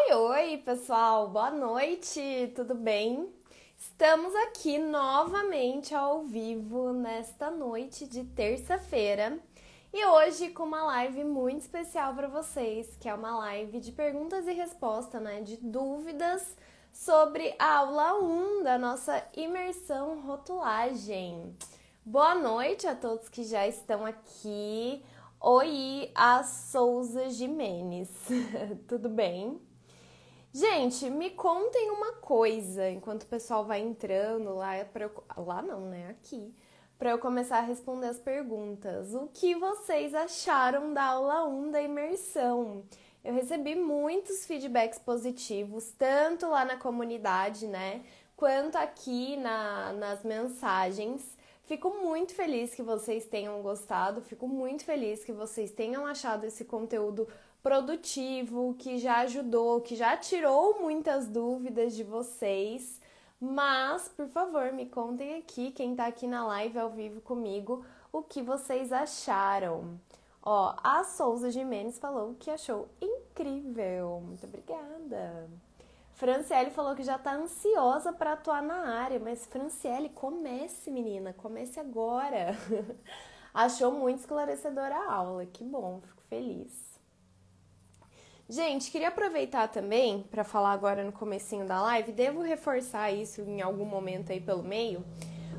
Oi, pessoal, boa noite, tudo bem? Estamos aqui novamente ao vivo nesta noite de terça-feira e hoje com uma live muito especial para vocês, que é uma live de perguntas e respostas, de dúvidas sobre a aula 1 da nossa imersão rotulagem. Boa noite a todos que já estão aqui. Oi, a Souza Jimenez, tudo bem? Gente, me contem uma coisa enquanto o pessoal vai entrando lá para eu... Lá não, né? Aqui. Para eu começar a responder as perguntas. O que vocês acharam da aula 1 da imersão? Eu recebi muitos feedbacks positivos, tanto lá na comunidade, quanto aqui nas mensagens. Fico muito feliz que vocês tenham gostado, fico muito feliz que vocês tenham achado esse conteúdo produtivo, que já ajudou, que já tirou muitas dúvidas de vocês. Mas, por favor, me contem aqui, quem tá aqui na live ao vivo comigo, o que vocês acharam. Ó, a Souza Jimenez falou que achou incrível. Muito obrigada. Franciele falou que já tá ansiosa para atuar na área, mas Franciele, comece, menina, comece agora. Achou muito esclarecedora a aula, que bom, fico feliz. Gente, queria aproveitar também para falar agora no comecinho da live, devo reforçar isso em algum momento aí pelo meio,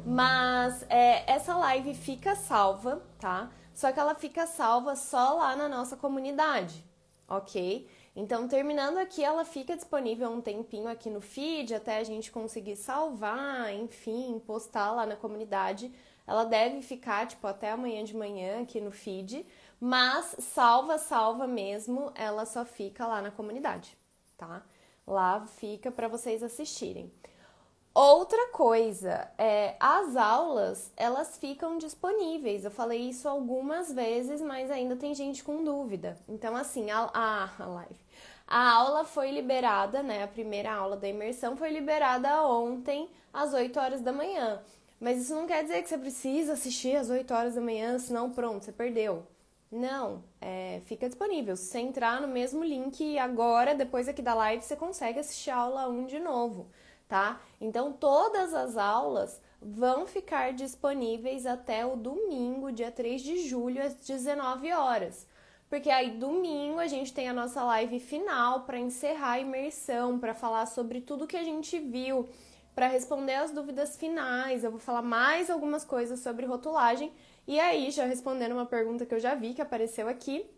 mas essa live fica salva, tá? Só que ela fica salva só lá na nossa comunidade, ok? Então, terminando aqui, ela fica disponível um tempinho aqui no feed, até a gente conseguir salvar, enfim, postar lá na comunidade. Ela deve ficar, até amanhã de manhã aqui no feed, mas salva mesmo, ela só fica lá na comunidade, tá? Lá fica para vocês assistirem. Outra coisa, as aulas, elas ficam disponíveis. Eu falei isso algumas vezes, mas ainda tem gente com dúvida. Então, assim, a live. A aula foi liberada, a primeira aula da imersão foi liberada ontem, às 8 horas da manhã. Mas isso não quer dizer que você precisa assistir às 8 horas da manhã, senão pronto, você perdeu. Não, fica disponível. Se você entrar no mesmo link agora, depois aqui da live, você consegue assistir a aula 1 de novo, tá? Então, todas as aulas vão ficar disponíveis até o domingo, dia 3 de julho, às 19 horas. Porque aí, domingo, a gente tem a nossa live final para encerrar a imersão, para falar sobre tudo que a gente viu, para responder as dúvidas finais. Eu vou falar mais algumas coisas sobre rotulagem. E aí, já respondendo uma pergunta que eu já vi, que apareceu aqui,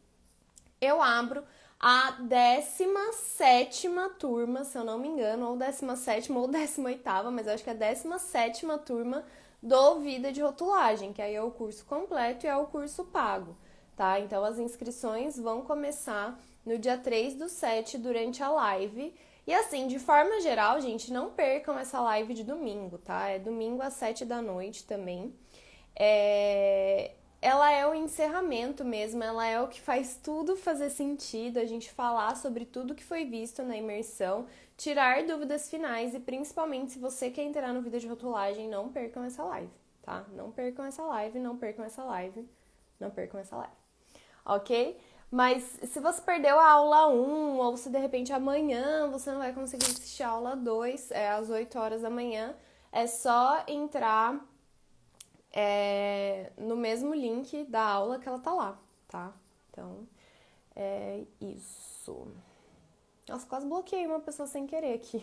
eu abro a 17ª turma, se eu não me engano, ou 17ª ou 18ª, mas eu acho que é a 17ª turma do Vida de Rotulagem, que aí é o curso completo e é o curso pago, tá? Então, as inscrições vão começar no dia 3/7, durante a live. E assim, de forma geral, gente, não percam essa live de domingo, tá? É domingo às 7 da noite também. Ela é o encerramento mesmo, ela é o que faz tudo fazer sentido, a gente falar sobre tudo que foi visto na imersão, tirar dúvidas finais e principalmente se você quer entrar no Vida de Rotulagem, não percam essa live, tá? Não percam essa live, não percam essa live, não percam essa live, ok? Mas se você perdeu a aula 1 ou se de repente amanhã você não vai conseguir assistir a aula 2, às 8 horas da manhã, é só entrar no mesmo link da aula que ela tá lá, tá? Então, é isso. Nossa, quase bloqueei uma pessoa sem querer aqui,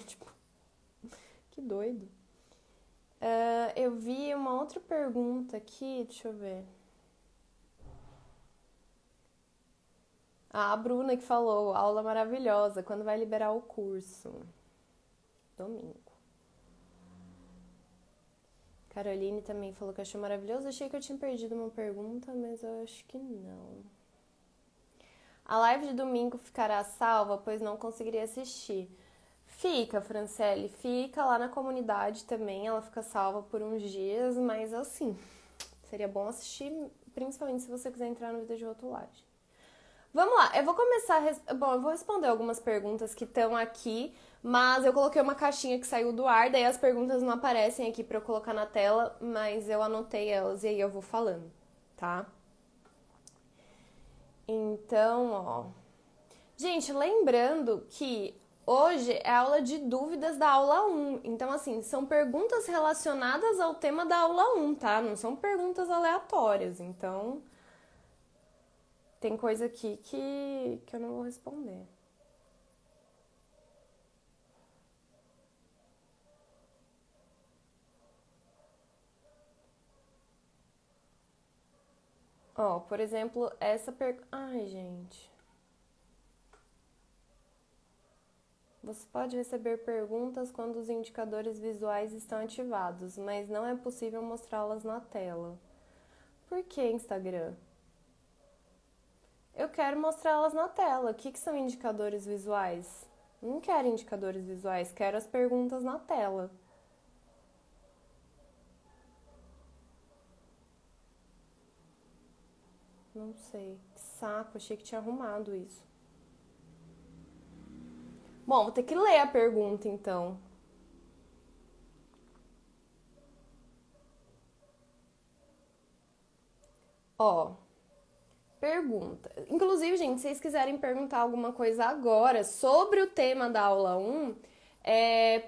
que doido. Eu vi uma outra pergunta aqui, deixa eu ver. A Bruna que falou, aula maravilhosa, quando vai liberar o curso? Domingo. Caroline também falou que achou maravilhoso. Achei que eu tinha perdido uma pergunta, mas eu acho que não. A live de domingo ficará salva, pois não conseguiria assistir. Fica, Franciele, fica lá na comunidade também. Ela fica salva por uns dias, mas assim, seria bom assistir, principalmente se você quiser entrar no Vida de Rotulagem. Vamos lá, eu vou começar... eu vou responder algumas perguntas que estão aqui, mas eu coloquei uma caixinha que saiu do ar, daí as perguntas não aparecem aqui pra eu colocar na tela, mas eu anotei elas e aí eu vou falando, tá? Então, ó... Gente, lembrando que Hoje é aula de dúvidas da aula 1. Então, assim, são perguntas relacionadas ao tema da aula 1, tá? Não são perguntas aleatórias. Então, tem coisa aqui que eu não vou responder. Ó, por exemplo, essa pergunta... Ai, gente. Você pode receber perguntas quando os indicadores visuais estão ativados, mas não é possível mostrá-las na tela. Por que, Instagram? Eu quero mostrá-las na tela. O que são indicadores visuais? Não quero indicadores visuais, quero as perguntas na tela. Não sei. Que saco, achei que tinha arrumado isso. Bom, vou ter que ler a pergunta então. Ó, pergunta. Inclusive, gente, se vocês quiserem perguntar alguma coisa agora sobre o tema da aula 1,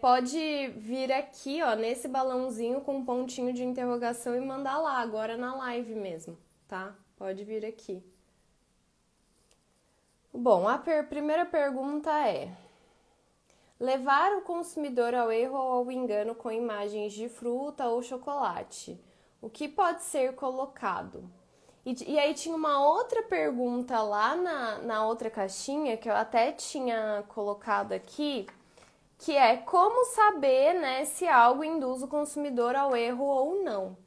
pode vir aqui, ó, nesse balãozinho com um pontinho de interrogação e mandar lá, agora na live mesmo, tá? Pode vir aqui. Bom, a primeira pergunta é: levar o consumidor ao erro ou ao engano com imagens de fruta ou chocolate? O que pode ser colocado? E aí tinha uma outra pergunta lá na outra caixinha, que eu até tinha colocado aqui, que é como saber, né, se algo induz o consumidor ao erro ou não.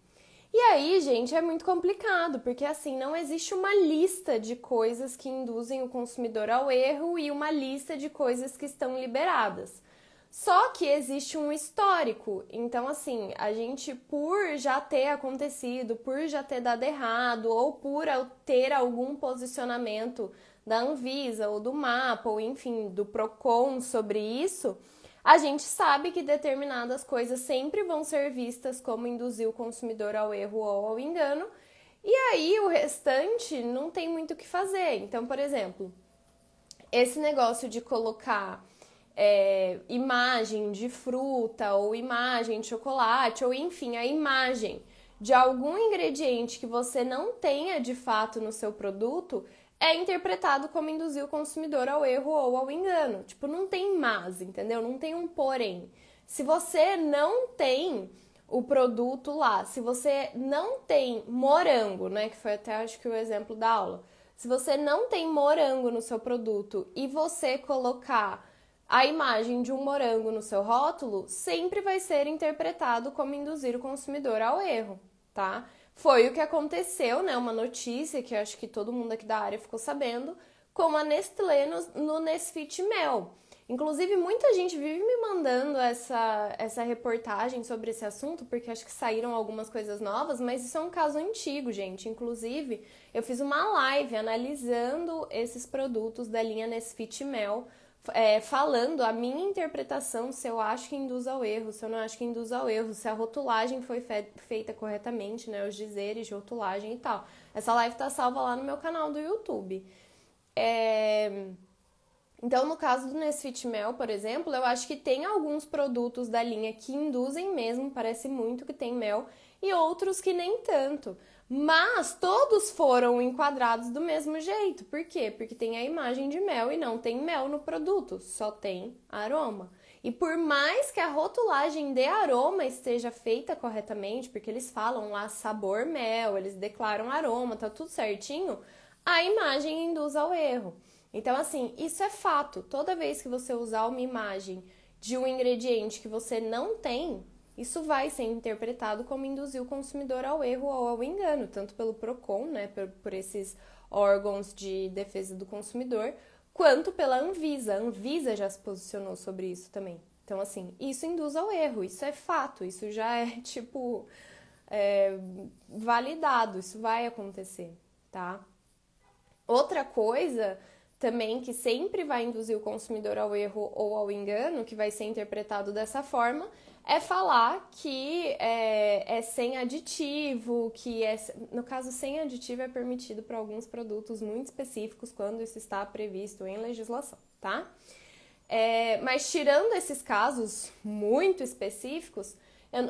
E aí, gente, é muito complicado, porque assim, não existe uma lista de coisas que induzem o consumidor ao erro e uma lista de coisas que estão liberadas. Só que existe um histórico. Então, assim, a gente, por já ter acontecido, por já ter dado errado, ou por ter algum posicionamento da Anvisa ou do MAPA, ou enfim, do PROCON sobre isso, a gente sabe que determinadas coisas sempre vão ser vistas como induzir o consumidor ao erro ou ao engano, e aí o restante não tem muito o que fazer. Então, por exemplo, esse negócio de colocar imagem de fruta ou imagem de chocolate, ou enfim, a imagem de algum ingrediente que você não tenha de fato no seu produto, é interpretado como induzir o consumidor ao erro ou ao engano. Tipo, não tem mas, entendeu? Não tem um porém. Se você não tem o produto lá, se você não tem morango, né, que foi até acho que o exemplo da aula, se você não tem morango no seu produto e você colocar a imagem de um morango no seu rótulo, sempre vai ser interpretado como induzir o consumidor ao erro, tá? Foi o que aconteceu, né? Uma notícia que acho que todo mundo aqui da área ficou sabendo, com a Nestlé no Nesfit Mel. Inclusive, muita gente vive me mandando essa reportagem sobre esse assunto, porque acho que saíram algumas coisas novas, mas isso é um caso antigo, gente. Inclusive, eu fiz uma live analisando esses produtos da linha Nesfit Mel, falando a minha interpretação, se eu acho que induz ao erro, se eu não acho que induz ao erro, se a rotulagem foi feita corretamente, né, os dizeres de rotulagem e tal. Essa live tá salva lá no meu canal do YouTube. Então, no caso do Nesfit Mel, por exemplo, eu acho que tem alguns produtos da linha que induzem mesmo, parece muito que tem mel, e outros que nem tanto. Mas todos foram enquadrados do mesmo jeito. Por quê? Porque tem a imagem de mel e não tem mel no produto, só tem aroma. E por mais que a rotulagem de aroma esteja feita corretamente, porque eles falam lá sabor mel, eles declaram aroma, tá tudo certinho, a imagem induz ao erro. Então, assim, isso é fato. Toda vez que você usar uma imagem de um ingrediente que você não tem, isso vai ser interpretado como induzir o consumidor ao erro ou ao engano, tanto pelo PROCON, né, por esses órgãos de defesa do consumidor, quanto pela Anvisa. A Anvisa já se posicionou sobre isso também. Então, assim, isso induz ao erro, isso é fato, isso já é, tipo, validado, isso vai acontecer, tá? Outra coisa também que sempre vai induzir o consumidor ao erro ou ao engano, que vai ser interpretado dessa forma, é falar que é sem aditivo, no caso, sem aditivo é permitido para alguns produtos muito específicos quando isso está previsto em legislação, tá? Mas tirando esses casos muito específicos,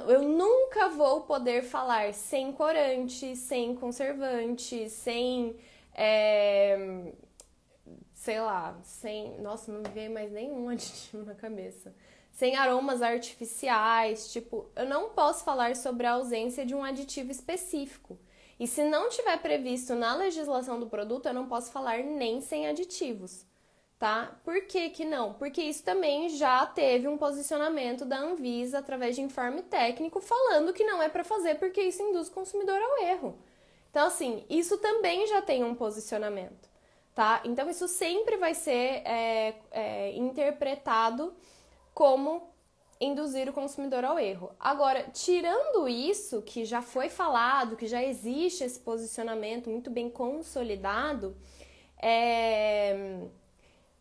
eu nunca vou poder falar sem corante, sem conservante, sem, sei lá, sem... Nossa, não me veio mais nenhum aditivo na cabeça. Sem aromas artificiais, tipo, eu não posso falar sobre a ausência de um aditivo específico. E se não tiver previsto na legislação do produto, eu não posso falar nem sem aditivos. Tá? Por que que não? Porque isso também já teve um posicionamento da Anvisa através de informe técnico falando que não é para fazer porque isso induz o consumidor ao erro. Então, assim, isso também já tem um posicionamento, tá? Então, isso sempre vai ser interpretado como induzir o consumidor ao erro. Agora, tirando isso, que já foi falado, que já existe esse posicionamento muito bem consolidado,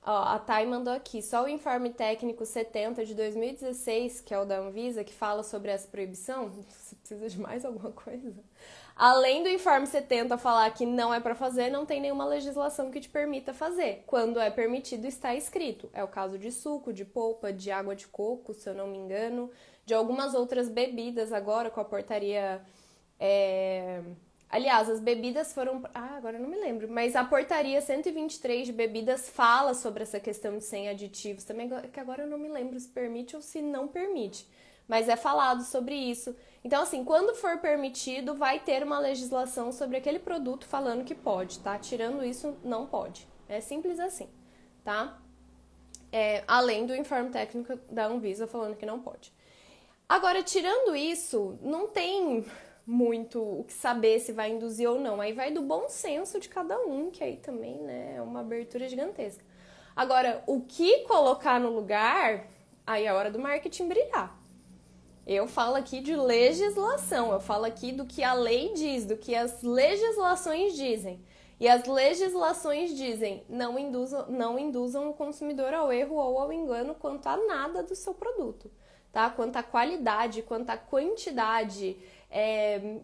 a Thay mandou aqui, só o informe técnico 70 de 2016, que é o da Anvisa, que fala sobre essa proibição, você precisa de mais alguma coisa? Além do informe 70 falar que não é para fazer, não tem nenhuma legislação que te permita fazer. Quando é permitido, está escrito. É o caso de suco, de polpa, de água de coco, se eu não me engano, de algumas outras bebidas agora com a portaria... Aliás, as bebidas foram... agora eu não me lembro. Mas a portaria 123 de bebidas fala sobre essa questão de sem aditivos. Também que agora eu não me lembro se permite ou se não permite. Mas é falado sobre isso. Então, assim, quando for permitido, vai ter uma legislação sobre aquele produto falando que pode, tá? Tirando isso, não pode. É simples assim, tá? Além do informe técnico da Anvisa falando que não pode. Agora, tirando isso, não tem... muito o que saber se vai induzir ou não. Aí vai do bom senso de cada um, que aí também, né, é uma abertura gigantesca. Agora, o que colocar no lugar, aí é a hora do marketing brilhar. Eu falo aqui de legislação, eu falo aqui do que a lei diz, do que as legislações dizem. E as legislações dizem, não induzam o consumidor ao erro ou ao engano quanto a nada do seu produto, tá? Quanto à qualidade, quanto à quantidade,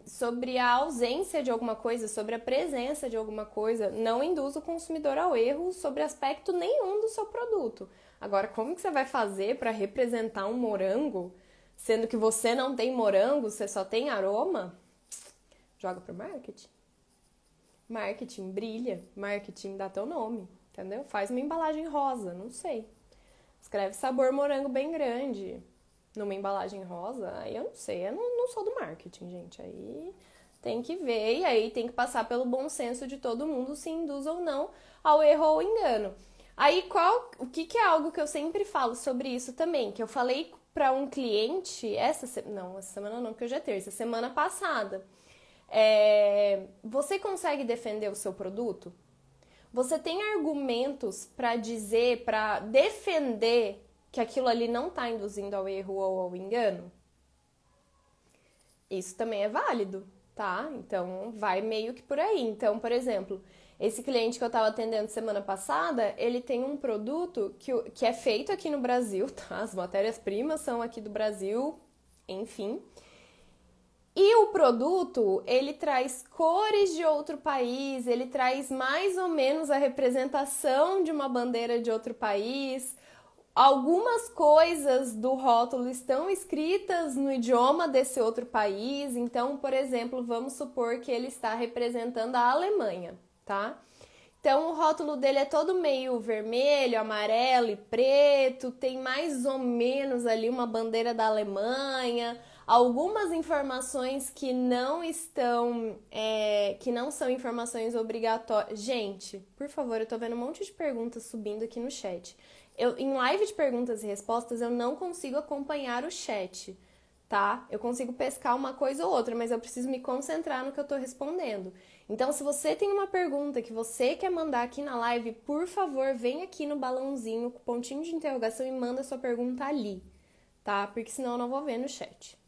sobre a ausência de alguma coisa, sobre a presença de alguma coisa, não induz o consumidor ao erro sobre aspecto nenhum do seu produto. Agora, como que você vai fazer para representar um morango, sendo que você não tem morango, você só tem aroma? Joga pro marketing. Marketing brilha, marketing dá teu nome, entendeu? Faz uma embalagem rosa, não sei. Escreve sabor morango bem grande numa embalagem rosa, aí eu não sei, eu não sou do marketing, gente, aí tem que ver e aí tem que passar pelo bom senso de todo mundo se induz ou não ao erro ou engano. Aí o que é algo que eu sempre falo sobre isso também, que eu falei para um cliente essa semana não, porque hoje é terça, semana passada. Você consegue defender o seu produto? Você tem argumentos para dizer, para defender que aquilo ali não está induzindo ao erro ou ao engano? Isso também é válido, tá? Então, vai meio que por aí. Então, por exemplo, esse cliente que eu estava atendendo semana passada, ele tem um produto que é feito aqui no Brasil, tá? As matérias-primas são aqui do Brasil, enfim. E o produto, ele traz cores de outro país, ele traz mais ou menos a representação de uma bandeira de outro país. Algumas coisas do rótulo estão escritas no idioma desse outro país. Então, por exemplo, vamos supor que ele está representando a Alemanha, tá? Então, o rótulo dele é todo meio vermelho, amarelo e preto. Tem mais ou menos ali uma bandeira da Alemanha. Algumas informações que não são informações obrigatórias. Gente, por favor, eu tô vendo um monte de perguntas subindo aqui no chat. Em live de perguntas e respostas, eu não consigo acompanhar o chat, tá? Eu consigo pescar uma coisa ou outra, mas eu preciso me concentrar no que eu tô respondendo. Então, se você tem uma pergunta que você quer mandar aqui na live, por favor, vem aqui no balãozinho com pontinho de interrogação e manda sua pergunta ali, tá? Porque senão eu não vou ver no chat.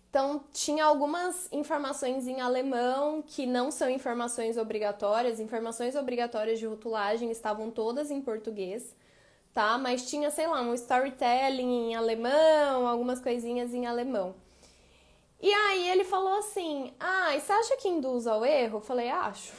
Então, tinha algumas informações em alemão que não são informações obrigatórias. Informações obrigatórias de rotulagem estavam todas em português, tá? Mas tinha, sei lá, um storytelling em alemão, algumas coisinhas em alemão. E aí ele falou assim, e você acha que induz ao erro? Eu falei, acho.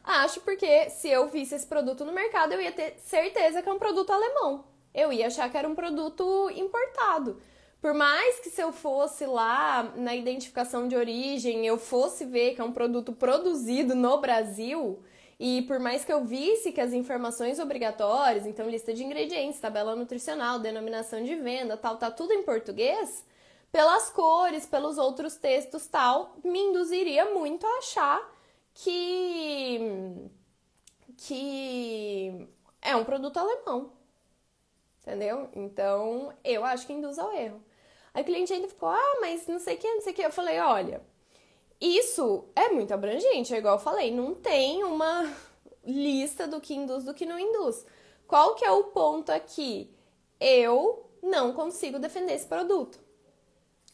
Acho porque se eu visse esse produto no mercado, eu ia ter certeza que é um produto alemão. Eu ia achar que era um produto importado. Por mais que se eu fosse lá na identificação de origem, eu fosse ver que é um produto produzido no Brasil, e por mais que eu visse que as informações obrigatórias, então lista de ingredientes, tabela nutricional, denominação de venda, tal, tá tudo em português, pelas cores, pelos outros textos, tal, me induziria muito a achar que é um produto alemão, entendeu? Então, eu acho que induz ao erro. Aí o cliente ainda ficou, mas não sei o que, não sei o que. Eu falei, olha, isso é muito abrangente, é igual eu falei, não tem uma lista do que induz, do que não induz. Qual que é o ponto aqui? Eu não consigo defender esse produto.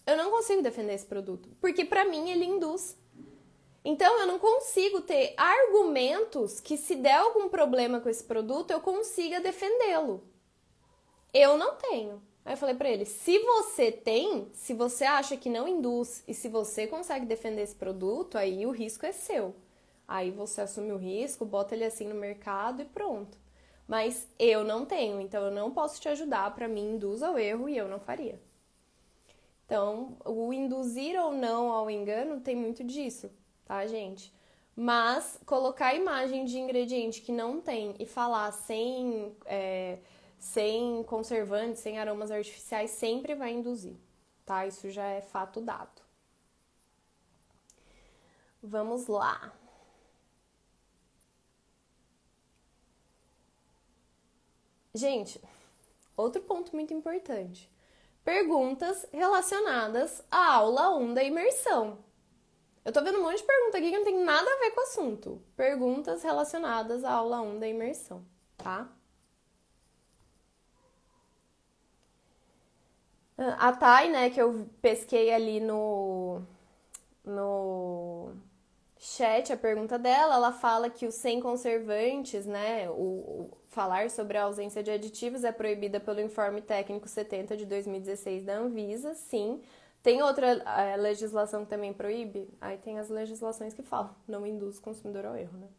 Eu não consigo defender esse produto, porque pra mim ele induz. Então, eu não consigo ter argumentos que, se der algum problema com esse produto, eu consiga defendê-lo. Eu não tenho. Aí eu falei pra ele, se você tem, se você acha que não induz e se você consegue defender esse produto, aí o risco é seu. Aí você assume o risco, bota ele assim no mercado e pronto. Mas eu não tenho, então eu não posso te ajudar, pra mim induz ao erro e eu não faria. Então, o induzir ou não ao engano tem muito disso, tá, gente? Mas colocar imagem de ingrediente que não tem e falar sem conservantes, sem aromas artificiais, sempre vai induzir, tá? Isso já é fato dado. Vamos lá. Gente, outro ponto muito importante. Perguntas relacionadas à aula 1 da imersão. Eu tô vendo um monte de pergunta aqui que não tem nada a ver com o assunto. Perguntas relacionadas à aula 1 da imersão, tá? A Thay, né, que eu pesquei ali no chat a pergunta dela, ela fala que os sem conservantes, né, falar sobre a ausência de aditivos é proibida pelo Informe Técnico 70 de 2016 da Anvisa, sim. Tem outra legislação que também proíbe? Aí tem as legislações que falam, não induz o consumidor ao erro, né?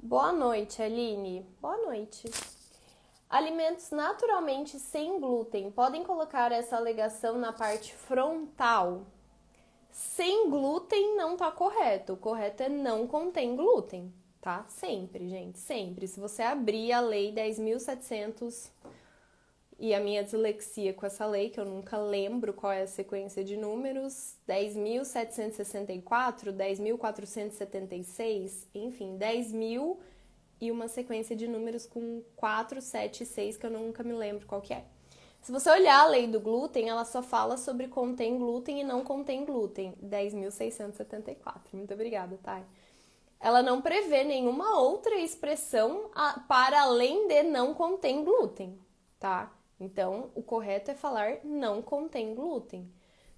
Boa noite, Aline. Boa noite. Alimentos naturalmente sem glúten podem colocar essa alegação na parte frontal? Sem glúten não tá correto. O correto é não contém glúten, tá? Sempre, gente, sempre. Se você abrir a lei 10.700 e a minha dislexia com essa lei, que eu nunca lembro qual é a sequência de números, 10.764, 10.476, enfim, 10.000 e uma sequência de números com 4, 7 e 6, que eu nunca me lembro qual que é. Se você olhar a lei do glúten, ela só fala sobre contém glúten e não contém glúten. 10.674. Muito obrigada, Thay. Ela não prevê nenhuma outra expressão para além de não contém glúten, tá? Então, o correto é falar não contém glúten.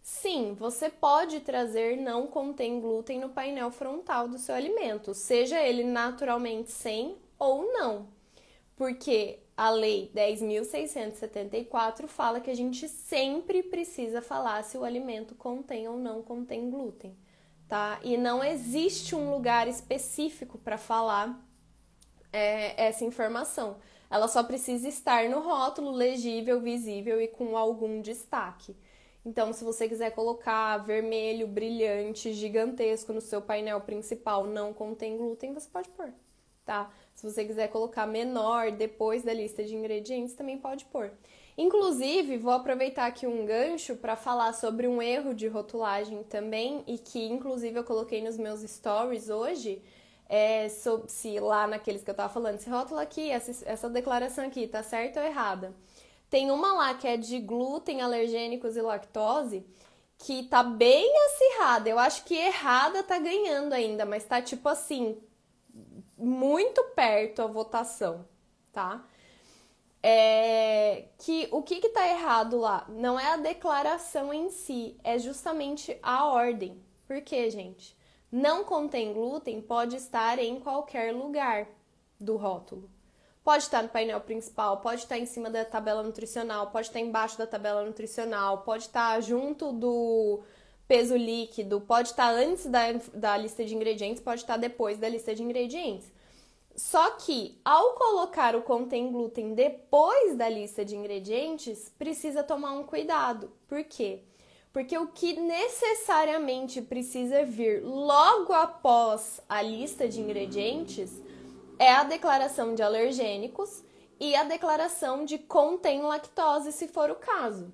Sim, você pode trazer não contém glúten no painel frontal do seu alimento, seja ele naturalmente sem ou não. Porque a lei 10.674 fala que a gente sempre precisa falar se o alimento contém ou não contém glúten, tá? E não existe um lugar específico para falar essa informação. Ela só precisa estar no rótulo, legível, visível e com algum destaque. Então, se você quiser colocar vermelho, brilhante, gigantesco no seu painel principal, não contém glúten, você pode pôr, tá? Se você quiser colocar menor depois da lista de ingredientes, também pode pôr. Inclusive, vou aproveitar aqui um gancho para falar sobre um erro de rotulagem também, e que inclusive eu coloquei nos meus stories hoje, se lá naqueles que eu tava falando, esse rótulo aqui, essa declaração aqui, tá certa ou errada? Tem uma lá que é de glúten, alergênicos e lactose, que tá bem acirrada. Eu acho que errada tá ganhando ainda, mas tá tipo assim, muito perto a votação, tá? O que tá errado lá? Não é a declaração em si, é justamente a ordem. Por quê, gente? Não contém glúten pode estar em qualquer lugar do rótulo. Pode estar no painel principal, pode estar em cima da tabela nutricional, pode estar embaixo da tabela nutricional, pode estar junto do peso líquido, pode estar antes da lista de ingredientes, pode estar depois da lista de ingredientes. Só que, ao colocar o contém glúten depois da lista de ingredientes, precisa tomar um cuidado. Por quê? Porque o que necessariamente precisa vir logo após a lista de ingredientes é a declaração de alergênicos e a declaração de contém lactose, se for o caso.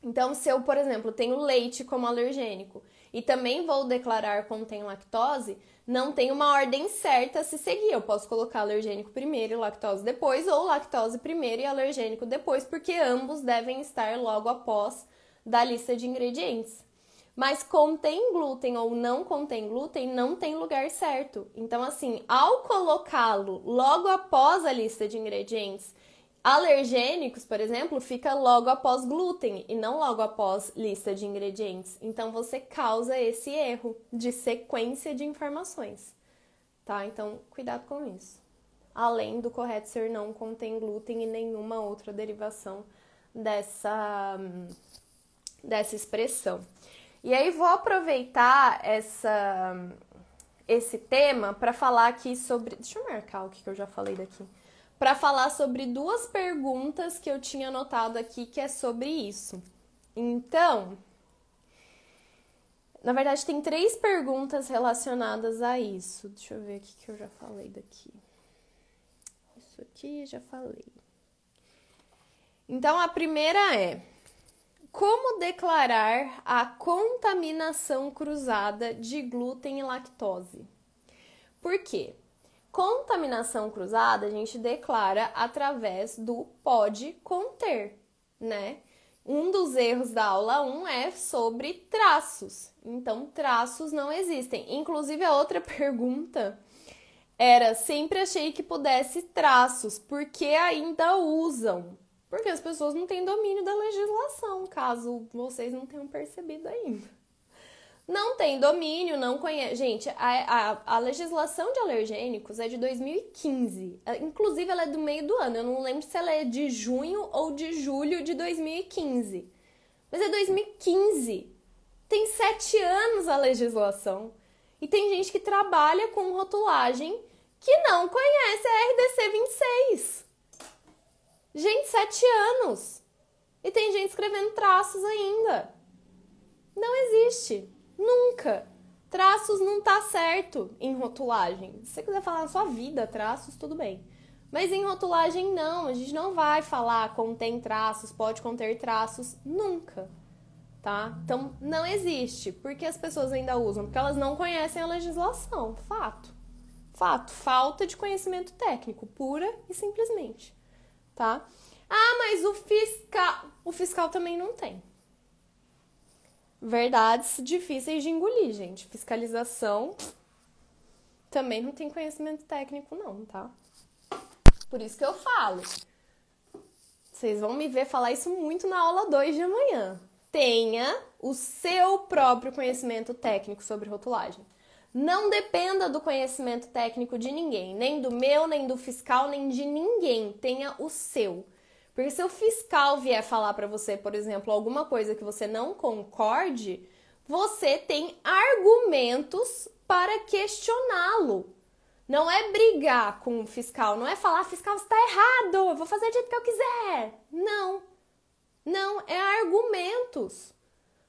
Então, se eu, por exemplo, tenho leite como alergênico e também vou declarar contém lactose, não tem uma ordem certa a se seguir. Eu posso colocar alergênico primeiro e lactose depois, ou lactose primeiro e alergênico depois, porque ambos devem estar logo após da lista de ingredientes. Mas contém glúten ou não contém glúten não tem lugar certo. Então, assim, ao colocá-lo logo após a lista de ingredientes, alergênicos, por exemplo, fica logo após glúten e não logo após lista de ingredientes. Então, você causa esse erro de sequência de informações, tá? Então, cuidado com isso. Além do correto ser não contém glúten e nenhuma outra derivação dessa expressão. E aí, vou aproveitar esse tema para falar aqui sobre... Deixa eu marcar o que eu já falei daqui. Para falar sobre duas perguntas que eu tinha anotado aqui, que é sobre isso. Então, na verdade, tem 3 perguntas relacionadas a isso. Deixa eu ver o que eu já falei daqui. Isso aqui já falei. Então, a primeira é: como declarar a contaminação cruzada de glúten e lactose? Por quê? Contaminação cruzada a gente declara através do pode conter, né? Um dos erros da aula 1 é sobre traços. Então, traços não existem. Inclusive, a outra pergunta era: sempre achei que pudesse traços, por que ainda usam? Porque as pessoas não têm domínio da legislação, caso vocês não tenham percebido ainda. Não tem domínio, não conhece. Gente, a legislação de alergênicos é de 2015. Inclusive, ela é do meio do ano. Eu não lembro se ela é de junho ou de julho de 2015. Mas é 2015. Tem 7 anos a legislação. E tem gente que trabalha com rotulagem que não conhece a RDC 26. Gente, 7 anos. E tem gente escrevendo traços ainda. Não existe. Nunca. Traços não tá certo em rotulagem. Se você quiser falar na sua vida traços, tudo bem. Mas em rotulagem não. A gente não vai falar contém traços, pode conter traços. Nunca. Tá? Então, não existe. Por que as pessoas ainda usam? Porque elas não conhecem a legislação. Fato. Fato. Falta de conhecimento técnico, pura e simplesmente. Tá? Ah, mas o fiscal também não tem. Verdades difíceis de engolir, gente. Fiscalização também não tem conhecimento técnico, não, tá? Por isso que eu falo. Vocês vão me ver falar isso muito na aula 2 de amanhã. Tenha o seu próprio conhecimento técnico sobre rotulagem. Não dependa do conhecimento técnico de ninguém. Nem do meu, nem do fiscal, nem de ninguém. Tenha o seu. Porque se o fiscal vier falar para você, por exemplo, alguma coisa que você não concorde, você tem argumentos para questioná-lo. Não é brigar com o fiscal, não é falar: fiscal, você está errado, eu vou fazer do jeito que eu quiser. Não. Não, é argumentos.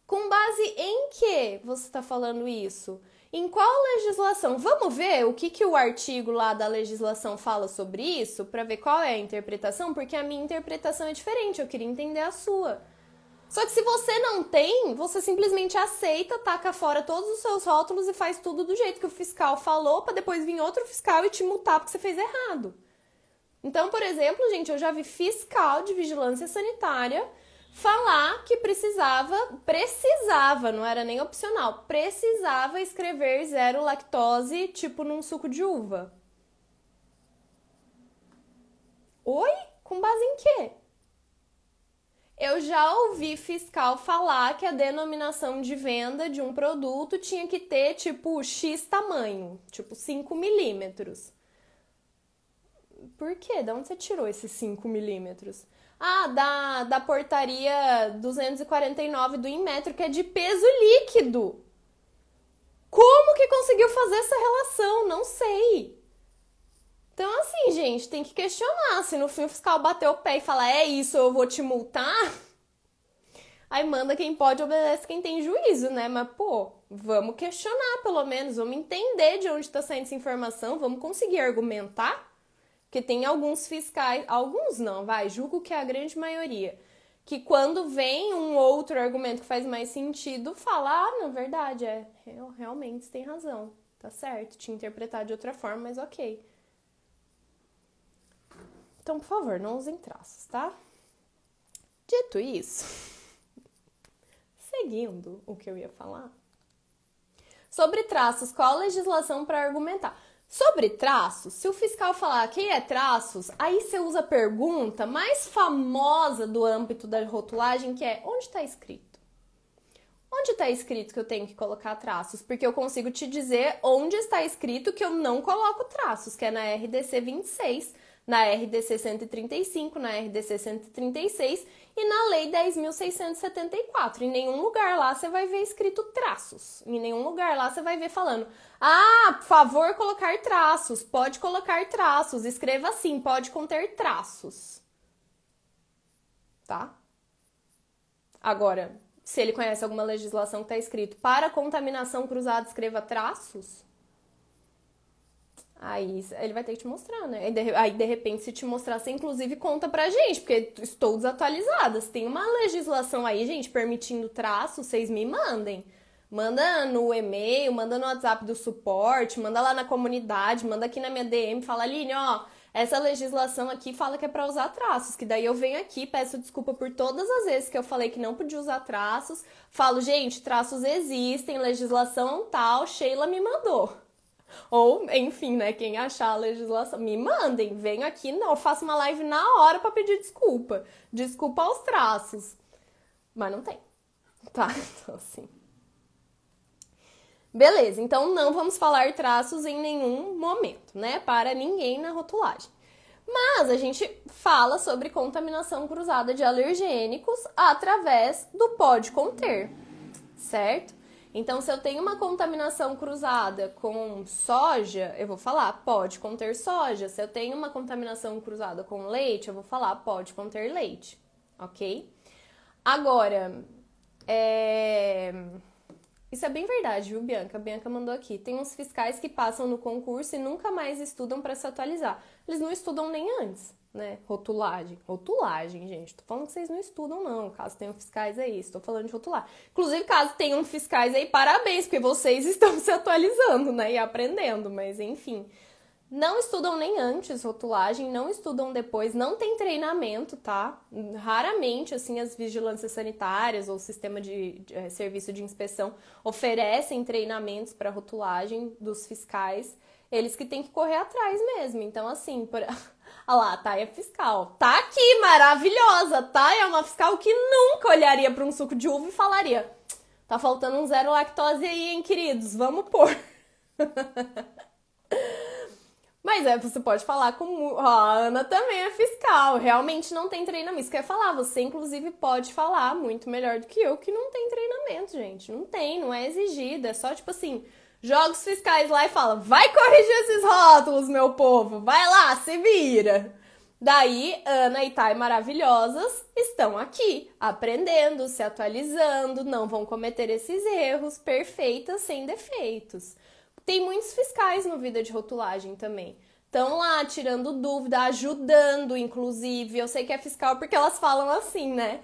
Com base em que você está falando isso? Em qual legislação? Vamos ver o que o artigo lá da legislação fala sobre isso, para ver qual é a interpretação, porque a minha interpretação é diferente, eu queria entender a sua. Só que se você não tem, você simplesmente aceita, taca fora todos os seus rótulos e faz tudo do jeito que o fiscal falou, para depois vir outro fiscal e te multar porque você fez errado. Então, por exemplo, gente, eu já vi fiscal de vigilância sanitária falar que precisava, não era nem opcional, precisava escrever 0 lactose, tipo num suco de uva. Oi? Com base em quê? Eu eu já ouvi fiscal falar que a denominação de venda de um produto tinha que ter, tipo, X tamanho, tipo 5 milímetros. Por quê? De onde você tirou esses 5 milímetros? Ah, da portaria 249 do Inmetro, que é de peso líquido. Como que conseguiu fazer essa relação? Não sei. Então, assim, gente, tem que questionar. Se no fim o fiscal bater o pé e falar, é isso, eu vou te multar, aí manda quem pode, obedece quem tem juízo, né? Mas, pô, vamos questionar pelo menos, vamos entender de onde está saindo essa informação, vamos conseguir argumentar. Porque tem alguns fiscais, alguns não, julgo que é a grande maioria, que quando vem um outro argumento que faz mais sentido, fala, na verdade, realmente você tem razão, tá certo, tinha interpretado de outra forma, mas ok. Então, por favor, não usem traços, tá? Dito isso, seguindo o que eu ia falar, sobre traços, qual a legislação para argumentar? Sobre traços, se o fiscal falar que é traços, aí você usa a pergunta mais famosa do âmbito da rotulagem, que é onde está escrito? Onde está escrito que eu tenho que colocar traços? Porque eu consigo te dizer onde está escrito que eu não coloco traços, que é na RDC 26, na RDC 135, na RDC 136 e na Lei 10.674. Em nenhum lugar lá você vai ver escrito traços. Em nenhum lugar lá você vai ver falando, por favor, colocar traços. Pode colocar traços. Escreva assim, pode conter traços. Tá? Agora, se ele conhece alguma legislação que está escrito para contaminação cruzada, escreva traços, aí ele vai ter que te mostrar, né? Aí, de repente, se te mostrar, você inclusive conta pra gente, porque estou desatualizada. Se tem uma legislação aí, gente, permitindo traços, vocês me mandem. Manda no e-mail, manda no WhatsApp do suporte, manda lá na comunidade, manda aqui na minha DM, fala, Aline, essa legislação aqui fala que é pra usar traços, que daí eu venho aqui, peço desculpa por todas as vezes que eu falei que não podia usar traços, falo, gente, traços existem, legislação tal, Sheila me mandou. Ou, enfim, né, quem achar a legislação, me mandem, venho aqui, não, eu faço uma live na hora pra pedir desculpa. Desculpa aos traços. Mas não tem, tá? Então, assim. Beleza, então não vamos falar traços em nenhum momento, né, para ninguém na rotulagem. Mas a gente fala sobre contaminação cruzada de alergênicos através do pode conter, certo? Então, se eu tenho uma contaminação cruzada com soja, eu vou falar pode conter soja. Se eu tenho uma contaminação cruzada com leite, eu vou falar pode conter leite, ok? Agora, isso é bem verdade, viu, Bianca? A Bianca mandou aqui. Tem uns fiscais que passam no concurso e nunca mais estudam para se atualizar. Eles não estudam nem antes, né? Rotulagem, gente. Tô falando que vocês não estudam, não. Caso tenham fiscais aí, estou falando de rotular. Inclusive, caso tenham fiscais aí, parabéns, porque vocês estão se atualizando, né? E aprendendo, mas enfim. Não estudam nem antes rotulagem, não estudam depois, não tem treinamento, tá? Raramente, assim, as vigilâncias sanitárias ou sistema de serviço de inspeção oferecem treinamentos para rotulagem dos fiscais. Eles que têm que correr atrás mesmo. Então, assim, olha lá, a Thay é fiscal. Tá aqui, maravilhosa. Thay é uma fiscal que nunca olharia para um suco de uva e falaria, tá faltando um zero lactose aí, hein, queridos? Vamos pôr. Mas você pode falar com... a Ana também é fiscal, realmente não tem treinamento. Isso que eu ia falar, você inclusive pode falar muito melhor do que eu, que não tem treinamento, gente. Não tem, não é exigido, é só tipo assim, joga os fiscais lá e fala, vai corrigir esses rótulos, meu povo, vai lá, se vira. Daí, Ana e Thay maravilhosas estão aqui, aprendendo, se atualizando, não vão cometer esses erros, perfeitas, sem defeitos. Tem muitos fiscais no Vida de Rotulagem também. Estão lá tirando dúvida, ajudando, inclusive. Eu sei que é fiscal porque elas falam assim, né?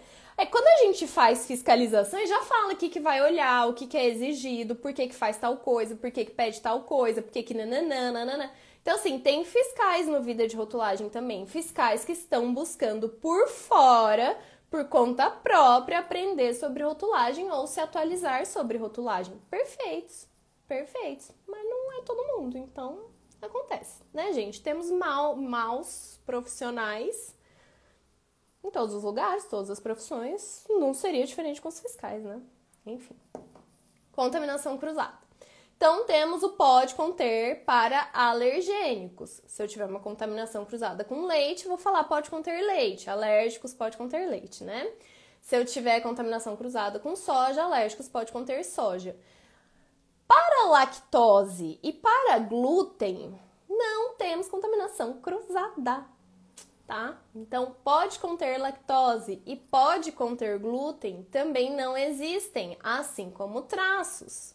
Quando a gente faz fiscalização, já fala o que vai olhar, o que é exigido, por que faz tal coisa, por que pede tal coisa, por que nananana. Então, assim, tem fiscais no Vida de Rotulagem também. Fiscais que estão buscando por fora, por conta própria, aprender sobre rotulagem ou se atualizar sobre rotulagem. Perfeitos. Mas não é todo mundo, então acontece, né, gente? Temos maus profissionais em todos os lugares, todas as profissões, não seria diferente com os fiscais, né? Enfim. Contaminação cruzada. Então, temos o pode conter para alergênicos. Se eu tiver uma contaminação cruzada com leite, vou falar pode conter leite. Alérgicos pode conter leite, né? Se eu tiver contaminação cruzada com soja, alérgicos pode conter soja. Para lactose e para glúten, não temos contaminação cruzada, tá? Então, pode conter lactose e pode conter glúten também não existem, assim como traços.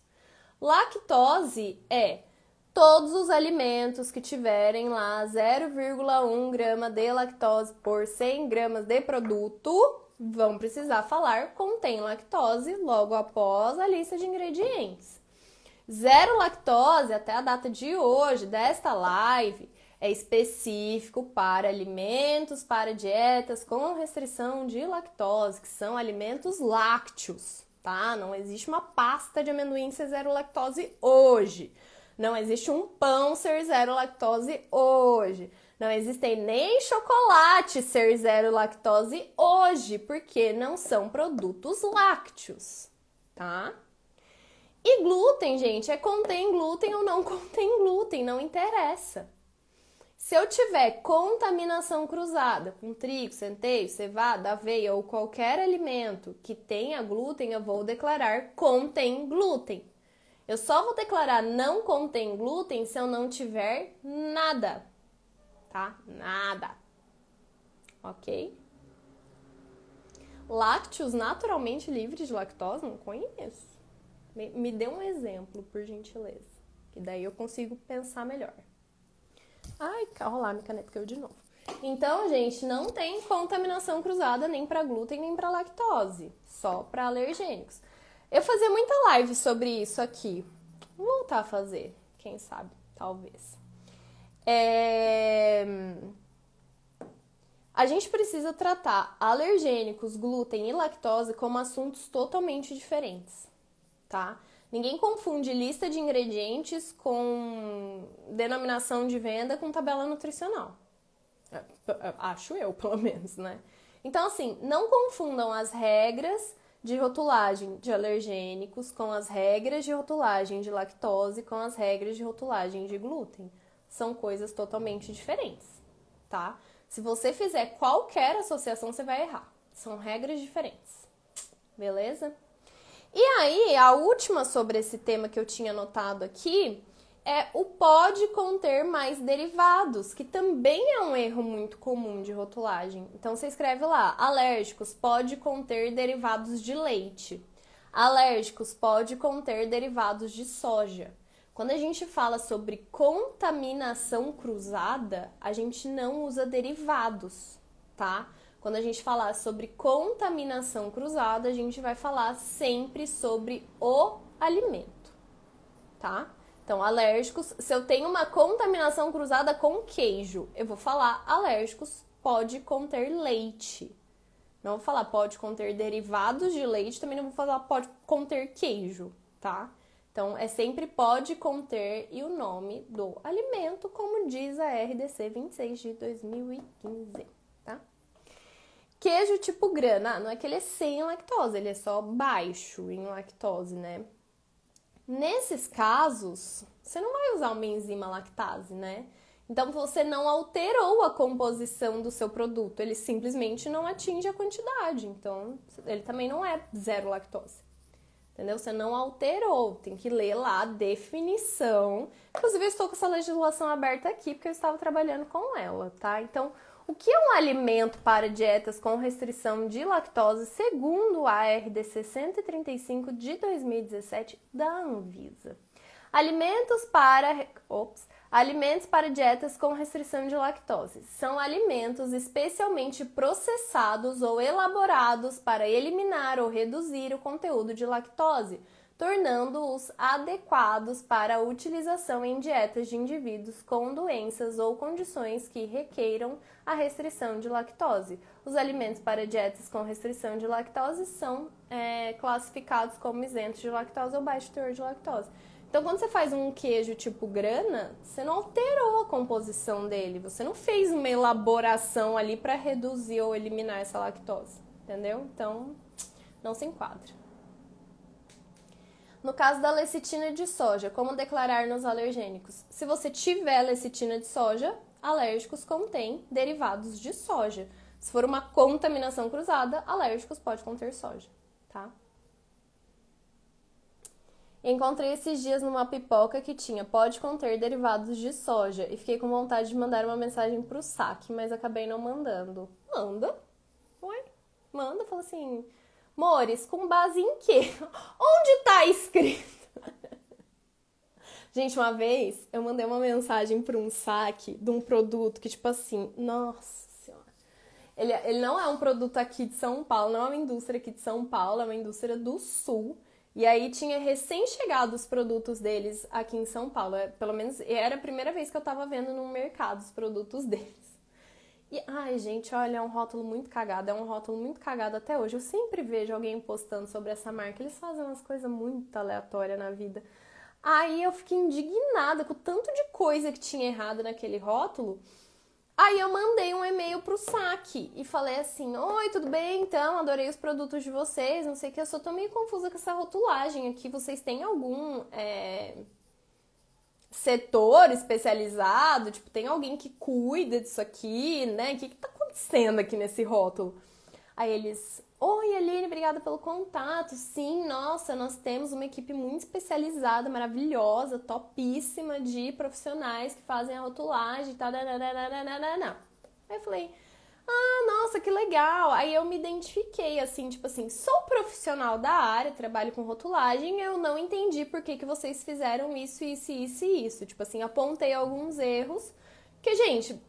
Lactose é todos os alimentos que tiverem lá 0,1 grama de lactose por 100 gramas de produto vão precisar falar contém lactose logo após a lista de ingredientes. Zero lactose, até a data de hoje, desta live, é específico para alimentos, para dietas com restrição de lactose, que são alimentos lácteos, tá? Não existe uma pasta de amendoim ser zero lactose hoje. Não existe um pão ser zero lactose hoje. Não existem nem chocolate ser zero lactose hoje, porque não são produtos lácteos, tá? E glúten, gente, contém glúten ou não contém glúten, não interessa. Se eu tiver contaminação cruzada com trigo, centeio, cevada, aveia ou qualquer alimento que tenha glúten, eu vou declarar contém glúten. Eu só vou declarar não contém glúten se eu não tiver nada, tá? Nada. Ok? Lácteos naturalmente livres de lactose? Não conheço. Me dê um exemplo, por gentileza, que daí eu consigo pensar melhor. Ai, rolar minha caneta caiu de novo. Então, gente, não tem contaminação cruzada nem para glúten nem para lactose, só para alergênicos. Eu fazia muita live sobre isso aqui. Vou voltar a fazer, quem sabe, talvez. A gente precisa tratar alergênicos, glúten e lactose como assuntos totalmente diferentes, tá? Ninguém confunde lista de ingredientes com denominação de venda com tabela nutricional. Acho eu, pelo menos, né? Então, assim, não confundam as regras de rotulagem de alergênicos com as regras de rotulagem de lactose com as regras de rotulagem de glúten. São coisas totalmente diferentes, tá? Se você fizer qualquer associação, você vai errar. São regras diferentes. Beleza? E aí, a última sobre esse tema que eu tinha anotado aqui é o pode conter mais derivados, que também é um erro muito comum de rotulagem. Então, você escreve lá, alérgicos pode conter derivados de leite. Alérgicos pode conter derivados de soja. Quando a gente fala sobre contaminação cruzada, a gente não usa derivados, tá? Quando a gente falar sobre contaminação cruzada, a gente vai falar sempre sobre o alimento, tá? Então, alérgicos, se eu tenho uma contaminação cruzada com queijo, eu vou falar alérgicos pode conter leite. Não vou falar pode conter derivados de leite, também não vou falar pode conter queijo, tá? Então, é sempre pode conter e o nome do alimento, como diz a RDC 26 de 2015, tá? Queijo tipo grana, não é que ele é sem lactose, ele é só baixo em lactose, né? Nesses casos, você não vai usar uma enzima lactase, né? Então, você não alterou a composição do seu produto, ele simplesmente não atinge a quantidade, então ele também não é zero lactose. Entendeu? Você não alterou, tem que ler lá a definição. Inclusive, eu estou com essa legislação aberta aqui, porque eu estava trabalhando com ela, tá? Então, o que é um alimento para dietas com restrição de lactose, segundo a RDC 135 de 2017 da Anvisa? Alimentos para dietas com restrição de lactose. São alimentos especialmente processados ou elaborados para eliminar ou reduzir o conteúdo de lactose, tornando-os adequados para a utilização em dietas de indivíduos com doenças ou condições que requeiram a restrição de lactose. Os alimentos para dietas com restrição de lactose são classificados como isentos de lactose ou baixo teor de lactose. Então, quando você faz um queijo tipo grana, você não alterou a composição dele, você não fez uma elaboração ali para reduzir ou eliminar essa lactose, entendeu? Então, não se enquadra. No caso da lecitina de soja, como declarar nos alergênicos? Se você tiver lecitina de soja, alérgicos contém derivados de soja. Se for uma contaminação cruzada, alérgicos pode conter soja, tá? Encontrei esses dias numa pipoca que tinha pode conter derivados de soja e fiquei com vontade de mandar uma mensagem pro saque, mas acabei não mandando. Manda. Ué? Manda, fala assim, Mores, com base em quê? Onde tá escrito? Gente, uma vez eu mandei uma mensagem para um saque de um produto que, tipo assim, nossa senhora. Ele não é um produto aqui de São Paulo, não é uma indústria aqui de São Paulo, é uma indústria do Sul. E aí tinha recém-chegado os produtos deles aqui em São Paulo. Pelo menos era a primeira vez que eu tava vendo no mercado os produtos deles. E, ai, gente, olha, é um rótulo muito cagado, até hoje. Eu sempre vejo alguém postando sobre essa marca, eles fazem umas coisas muito aleatórias na vida. Aí eu fiquei indignada com o tanto de coisa que tinha errado naquele rótulo. Aí eu mandei um e-mail pro saque e falei assim, oi, tudo bem? Então, adorei os produtos de vocês, não sei o que, eu só tô meio confusa com essa rotulagem aqui. Vocês têm algum setor especializado? Tipo, tem alguém que cuida disso aqui, né? O que tá acontecendo aqui nesse rótulo? Aí eles, oi, Aline, obrigada pelo contato. Sim, nossa, nós temos uma equipe muito especializada, maravilhosa, topíssima de profissionais que fazem a rotulagem e tal. Aí eu falei, nossa, que legal. Aí eu me identifiquei, assim, tipo assim, sou profissional da área, trabalho com rotulagem, eu não entendi por que vocês fizeram isso, isso, isso e isso. Tipo assim, apontei alguns erros que, gente...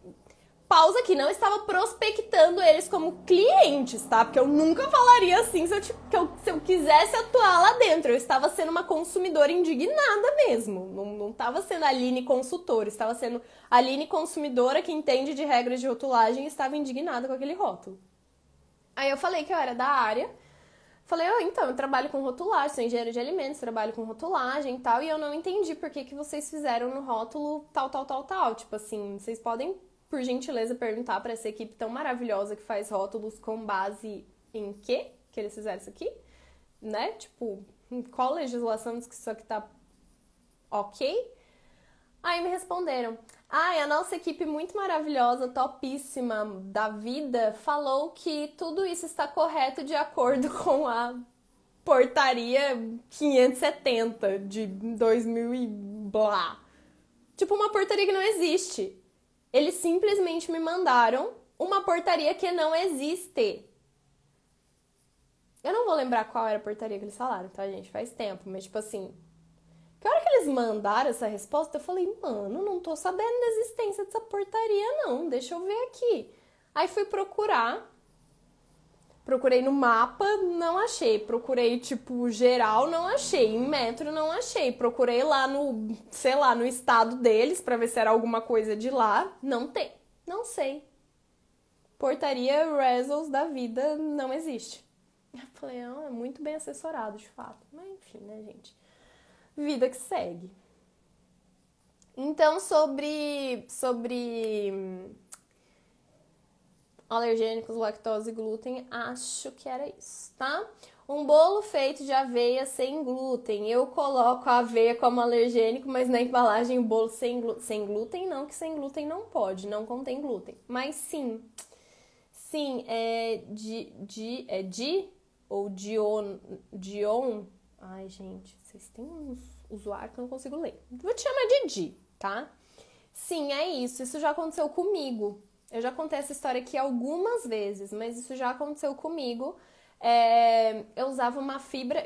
Pausa aqui, não estava prospectando eles como clientes, tá? Porque eu nunca falaria assim se eu quisesse atuar lá dentro. Eu estava sendo uma consumidora indignada mesmo. Não estava sendo a Aline consultora, estava sendo a Aline consumidora que entende de regras de rotulagem e estava indignada com aquele rótulo. Aí eu falei que eu era da área. Falei, então, eu trabalho com rotulagem, sou engenheiro de alimentos, trabalho com rotulagem e tal. E eu não entendi por que vocês fizeram no rótulo tal. Tipo assim, vocês podem... por gentileza, perguntar para essa equipe tão maravilhosa que faz rótulos com base em quê que eles fizeram isso aqui, né? Tipo, em qual legislação diz que isso aqui tá ok? Aí me responderam, a nossa equipe muito maravilhosa, topíssima da vida, falou que tudo isso está correto de acordo com a portaria 570 de 2000 e blá. Tipo, uma portaria que não existe. Eles simplesmente me mandaram uma portaria que não existe. Eu não vou lembrar qual era a portaria que eles falaram, tá, gente? Faz tempo, mas tipo assim... Que hora que eles mandaram essa resposta, eu falei, mano, não tô sabendo da existência dessa portaria, não. Deixa eu ver aqui. Aí fui procurar. Procurei no mapa, não achei. Procurei, tipo, geral, não achei. Em metro, não achei. Procurei lá no, sei lá, no estado deles pra ver se era alguma coisa de lá. Não tem. Não sei. Portaria Results da vida não existe. Eu falei, é muito bem assessorado, de fato. Mas enfim, né, gente? Vida que segue. Então, sobre alergênicos, lactose e glúten, acho que era isso, tá? Um bolo feito de aveia sem glúten. Eu coloco a aveia como alergênico, mas na embalagem o bolo sem glúten não, que sem glúten não pode, não contém glúten. Mas sim, é ou Dion. Ai, gente, vocês têm uns usuários que eu não consigo ler. Vou te chamar de Di, tá? Sim, é isso. Isso já aconteceu comigo. Eu já contei essa história aqui algumas vezes, mas isso já aconteceu comigo. Eu usava uma fibra...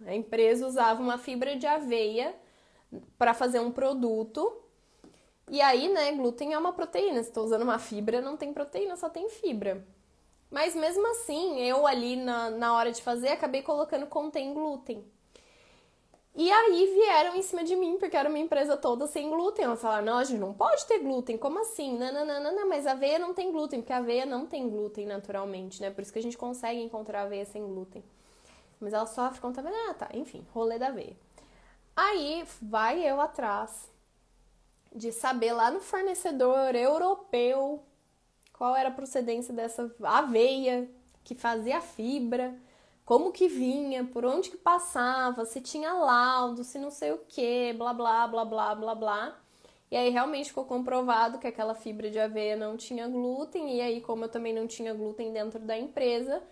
A empresa usava uma fibra de aveia para fazer um produto. E aí, né, glúten é uma proteína. Se estou usando uma fibra, não tem proteína, só tem fibra. Mas mesmo assim, eu ali na hora de fazer, acabei colocando contém glúten. E aí vieram em cima de mim, porque era uma empresa toda sem glúten. Elas falaram, não, a gente não pode ter glúten, como assim? Não, mas a aveia não tem glúten, porque a aveia não tem glúten naturalmente, né? Por isso que a gente consegue encontrar aveia sem glúten. Mas ela sofre contaminação, tá, enfim, rolê da aveia. Aí vai eu atrás de saber lá no fornecedor europeu qual era a procedência dessa aveia que fazia a fibra, como que vinha, por onde que passava, se tinha laudo, se não sei o que, blá blá blá blá blá blá. E aí realmente ficou comprovado que aquela fibra de aveia não tinha glúten, e aí como eu também não tinha glúten dentro da empresa,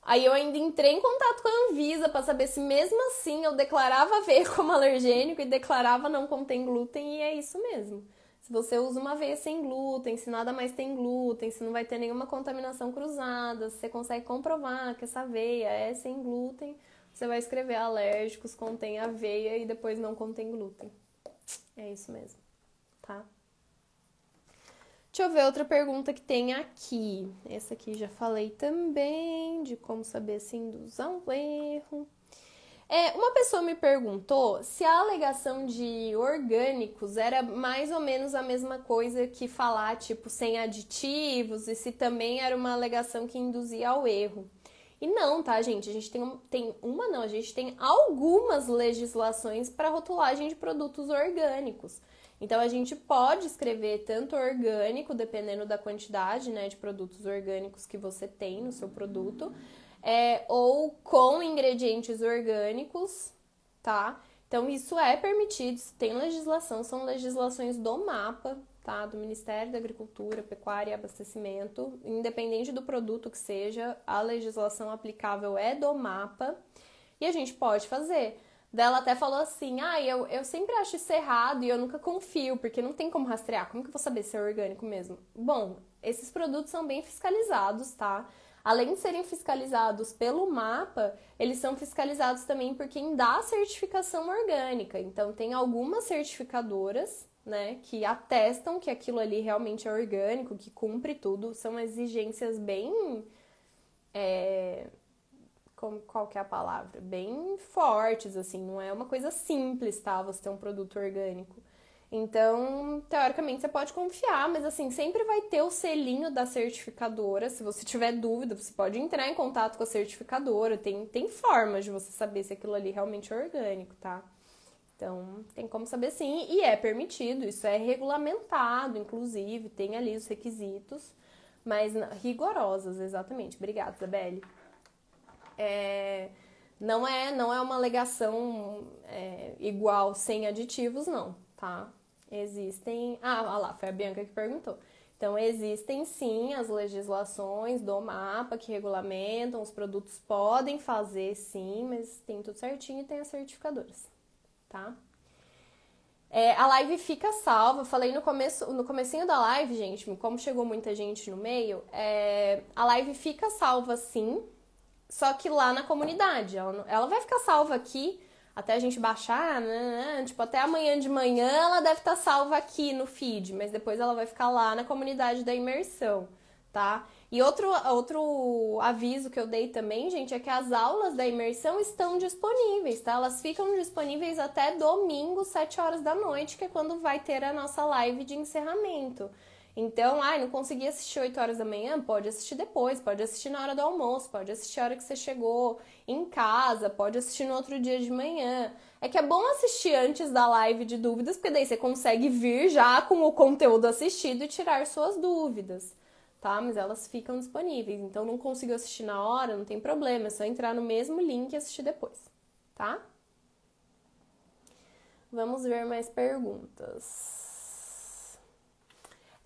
aí eu ainda entrei em contato com a Anvisa para saber se mesmo assim eu declarava aveia como alergênico e declarava não contém glúten, e é isso mesmo. Se você usa uma aveia sem glúten, se nada mais tem glúten, se não vai ter nenhuma contaminação cruzada, se você consegue comprovar que essa aveia é sem glúten, você vai escrever alérgicos, contém aveia e depois não contém glúten. É isso mesmo, tá? Deixa eu ver outra pergunta que tem aqui. Essa aqui já falei também, de como saber se induz a um erro. Uma pessoa me perguntou se a alegação de orgânicos era mais ou menos a mesma coisa que falar, tipo, sem aditivos, e se também era uma alegação que induzia ao erro. E não, tá, gente? A gente a gente tem algumas legislações para rotulagem de produtos orgânicos. Então, a gente pode escrever tanto orgânico, dependendo da quantidade, né, de produtos orgânicos que você tem no seu produto, ou com ingredientes orgânicos, tá? Então, isso é permitido, isso tem legislação, são legislações do MAPA, tá? Do Ministério da Agricultura, Pecuária e Abastecimento. Independente do produto que seja, a legislação aplicável é do MAPA e a gente pode fazer. Dela até falou assim, eu sempre acho isso errado e eu nunca confio, porque não tem como rastrear, como que eu vou saber se é orgânico mesmo? Bom, esses produtos são bem fiscalizados, tá? Além de serem fiscalizados pelo MAPA, eles são fiscalizados também por quem dá a certificação orgânica. Então, tem algumas certificadoras, né, que atestam que aquilo ali realmente é orgânico, que cumpre tudo. São exigências bem... qual que é a palavra? Bem fortes, assim. Não é uma coisa simples, tá? Você ter um produto orgânico. Então, teoricamente, você pode confiar, mas assim, sempre vai ter o selinho da certificadora. Se você tiver dúvida, você pode entrar em contato com a certificadora. Tem formas de você saber se aquilo ali realmente é orgânico, tá? Então, tem como saber sim, e é permitido, isso é regulamentado, inclusive, tem ali os requisitos, mas rigorosos, exatamente. Obrigada, Isabelle. Não é uma alegação igual sem aditivos, não, tá? Existem... olha lá, foi a Bianca que perguntou. Então, existem sim as legislações do MAPA que regulamentam, os produtos podem fazer sim, mas tem tudo certinho e tem as certificadoras, tá? A live fica salva, falei no comecinho da live, gente, como chegou muita gente no meio, a live fica salva sim, só que lá na comunidade, ela vai ficar salva aqui, até a gente baixar, né? Tipo, até amanhã de manhã ela deve estar salva aqui no feed, mas depois ela vai ficar lá na comunidade da imersão, tá? E outro aviso que eu dei também, gente, é que as aulas da imersão estão disponíveis, tá? Elas ficam disponíveis até domingo, 7 horas da noite, que é quando vai ter a nossa live de encerramento. Então, não consegui assistir 8 horas da manhã? Pode assistir depois, pode assistir na hora do almoço, pode assistir a hora que você chegou em casa, pode assistir no outro dia de manhã. É que é bom assistir antes da live de dúvidas, porque daí você consegue vir já com o conteúdo assistido e tirar suas dúvidas, tá? Mas elas ficam disponíveis, então não conseguiu assistir na hora, não tem problema, é só entrar no mesmo link e assistir depois, tá? Vamos ver mais perguntas.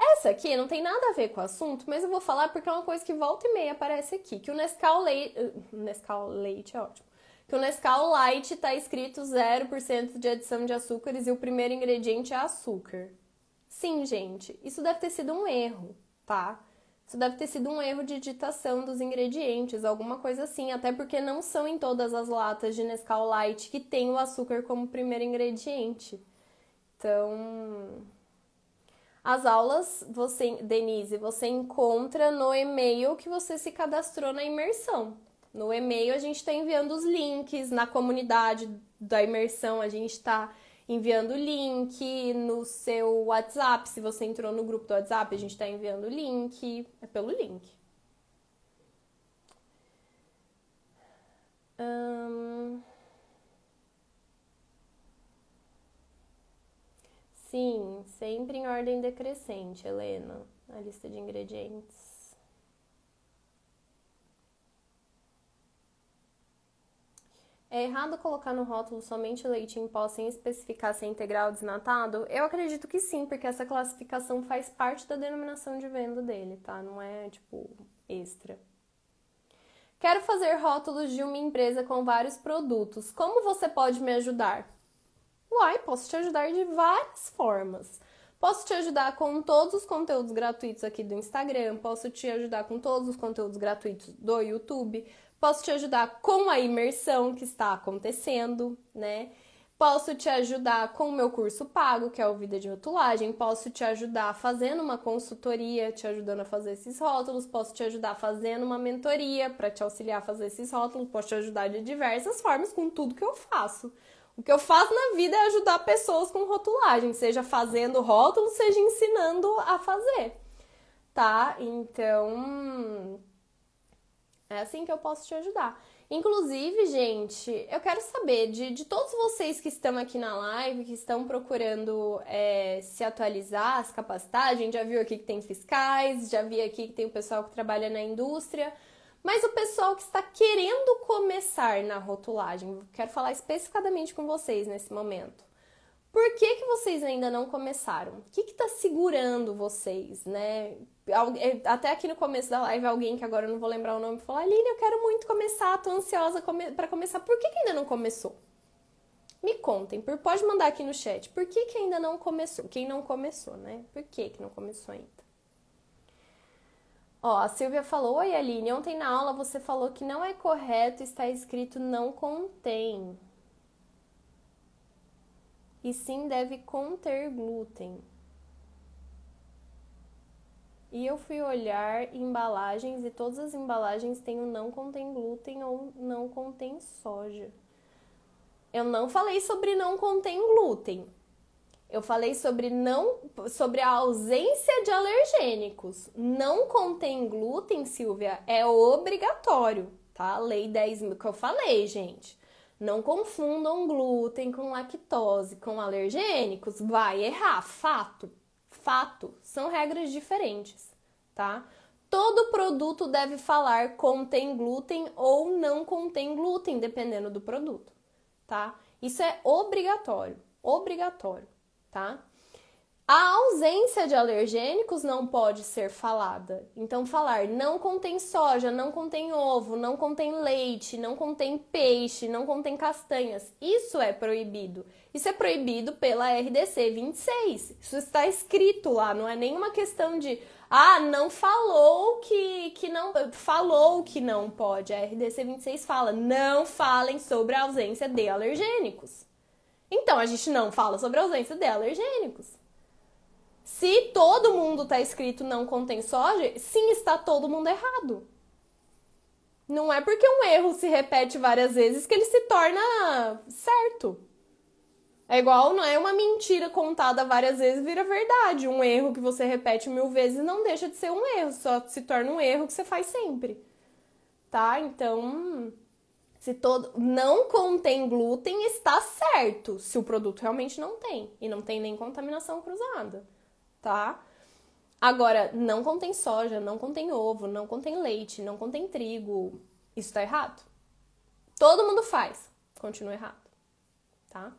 Essa aqui não tem nada a ver com o assunto, mas eu vou falar porque é uma coisa que volta e meia aparece aqui, que o Nescau Leite é ótimo. Que o Nescau Light tá escrito 0% de adição de açúcares e o primeiro ingrediente é açúcar. Sim, gente, isso deve ter sido um erro, tá? Isso deve ter sido um erro de digitação dos ingredientes, alguma coisa assim, até porque não são em todas as latas de Nescau Light que tem o açúcar como primeiro ingrediente. Então, as aulas, Denise, você encontra no e-mail que você se cadastrou na imersão. No e-mail a gente está enviando os links, na comunidade da imersão a gente está enviando o link, no seu WhatsApp, se você entrou no grupo do WhatsApp, a gente está enviando o link, é pelo link. Sim, sempre em ordem decrescente, Helena, a lista de ingredientes. É errado colocar no rótulo somente leite em pó sem especificar se é integral ou desnatado? Eu acredito que sim, porque essa classificação faz parte da denominação de venda dele, tá? Não é, tipo, extra. Quero fazer rótulos de uma empresa com vários produtos. Como você pode me ajudar? Uai, posso te ajudar de várias formas. Posso te ajudar com todos os conteúdos gratuitos aqui do Instagram, posso te ajudar com todos os conteúdos gratuitos do YouTube, posso te ajudar com a imersão que está acontecendo, né? Posso te ajudar com o meu curso pago, que é o Vida de Rotulagem. Posso te ajudar fazendo uma consultoria, te ajudando a fazer esses rótulos. Posso te ajudar fazendo uma mentoria para te auxiliar a fazer esses rótulos. Posso te ajudar de diversas formas com tudo que eu faço. O que eu faço na vida é ajudar pessoas com rotulagem, seja fazendo rótulo, seja ensinando a fazer, tá? Então, é assim que eu posso te ajudar. Inclusive, gente, eu quero saber de todos vocês que estão aqui na live, que estão procurando se atualizar, se capacitar. A gente já viu aqui que tem fiscais, já vi aqui que tem o pessoal que trabalha na indústria, mas o pessoal que está querendo começar na rotulagem, quero falar especificadamente com vocês nesse momento. Por que vocês ainda não começaram? O que está segurando vocês, né? Até aqui no começo da live, alguém que agora eu não vou lembrar o nome falou: Aline, eu quero muito começar, tô ansiosa para começar. Por que ainda não começou? Me contem, pode mandar aqui no chat. Por que ainda não começou? Quem não começou, né? Por que não começou ainda? Ó, a Silvia falou: oi, Aline, ontem na aula você falou que não é correto estar escrito não contém. E sim deve conter glúten. E eu fui olhar embalagens e todas as embalagens têm o não contém glúten ou não contém soja. Eu não falei sobre não contém glúten. Eu falei sobre a ausência de alergênicos. Não contém glúten, Silvia, é obrigatório, tá? Lei 10.000 que eu falei, gente. Não confundam glúten com lactose, com alergênicos. Vai errar, fato. Fato. São regras diferentes, tá? Todo produto deve falar contém glúten ou não contém glúten, dependendo do produto, tá? Isso é obrigatório, tá? A ausência de alergênicos não pode ser falada. Então, falar não contém soja, não contém ovo, não contém leite, não contém peixe, não contém castanhas. Isso é proibido. Isso é proibido pela RDC 26. Isso está escrito lá, não é nenhuma questão de não falou que não falou que não pode. A RDC 26 fala: não falem sobre a ausência de alergênicos. Então, a gente não fala sobre a ausência de alergênicos. Se todo mundo está escrito não contém soja, sim, está todo mundo errado. Não é porque um erro se repete várias vezes que ele se torna certo. É igual, não é uma mentira contada várias vezes vira verdade. Um erro que você repete 1000 vezes não deixa de ser um erro, só se torna um erro que você faz sempre. Tá? Então, se todo não contém glúten, está certo, se o produto realmente não tem. E não tem nem contaminação cruzada. Tá? Agora, não contém soja, não contém ovo, não contém leite, não contém trigo. Isso tá errado? Todo mundo faz. Continua errado. Tá?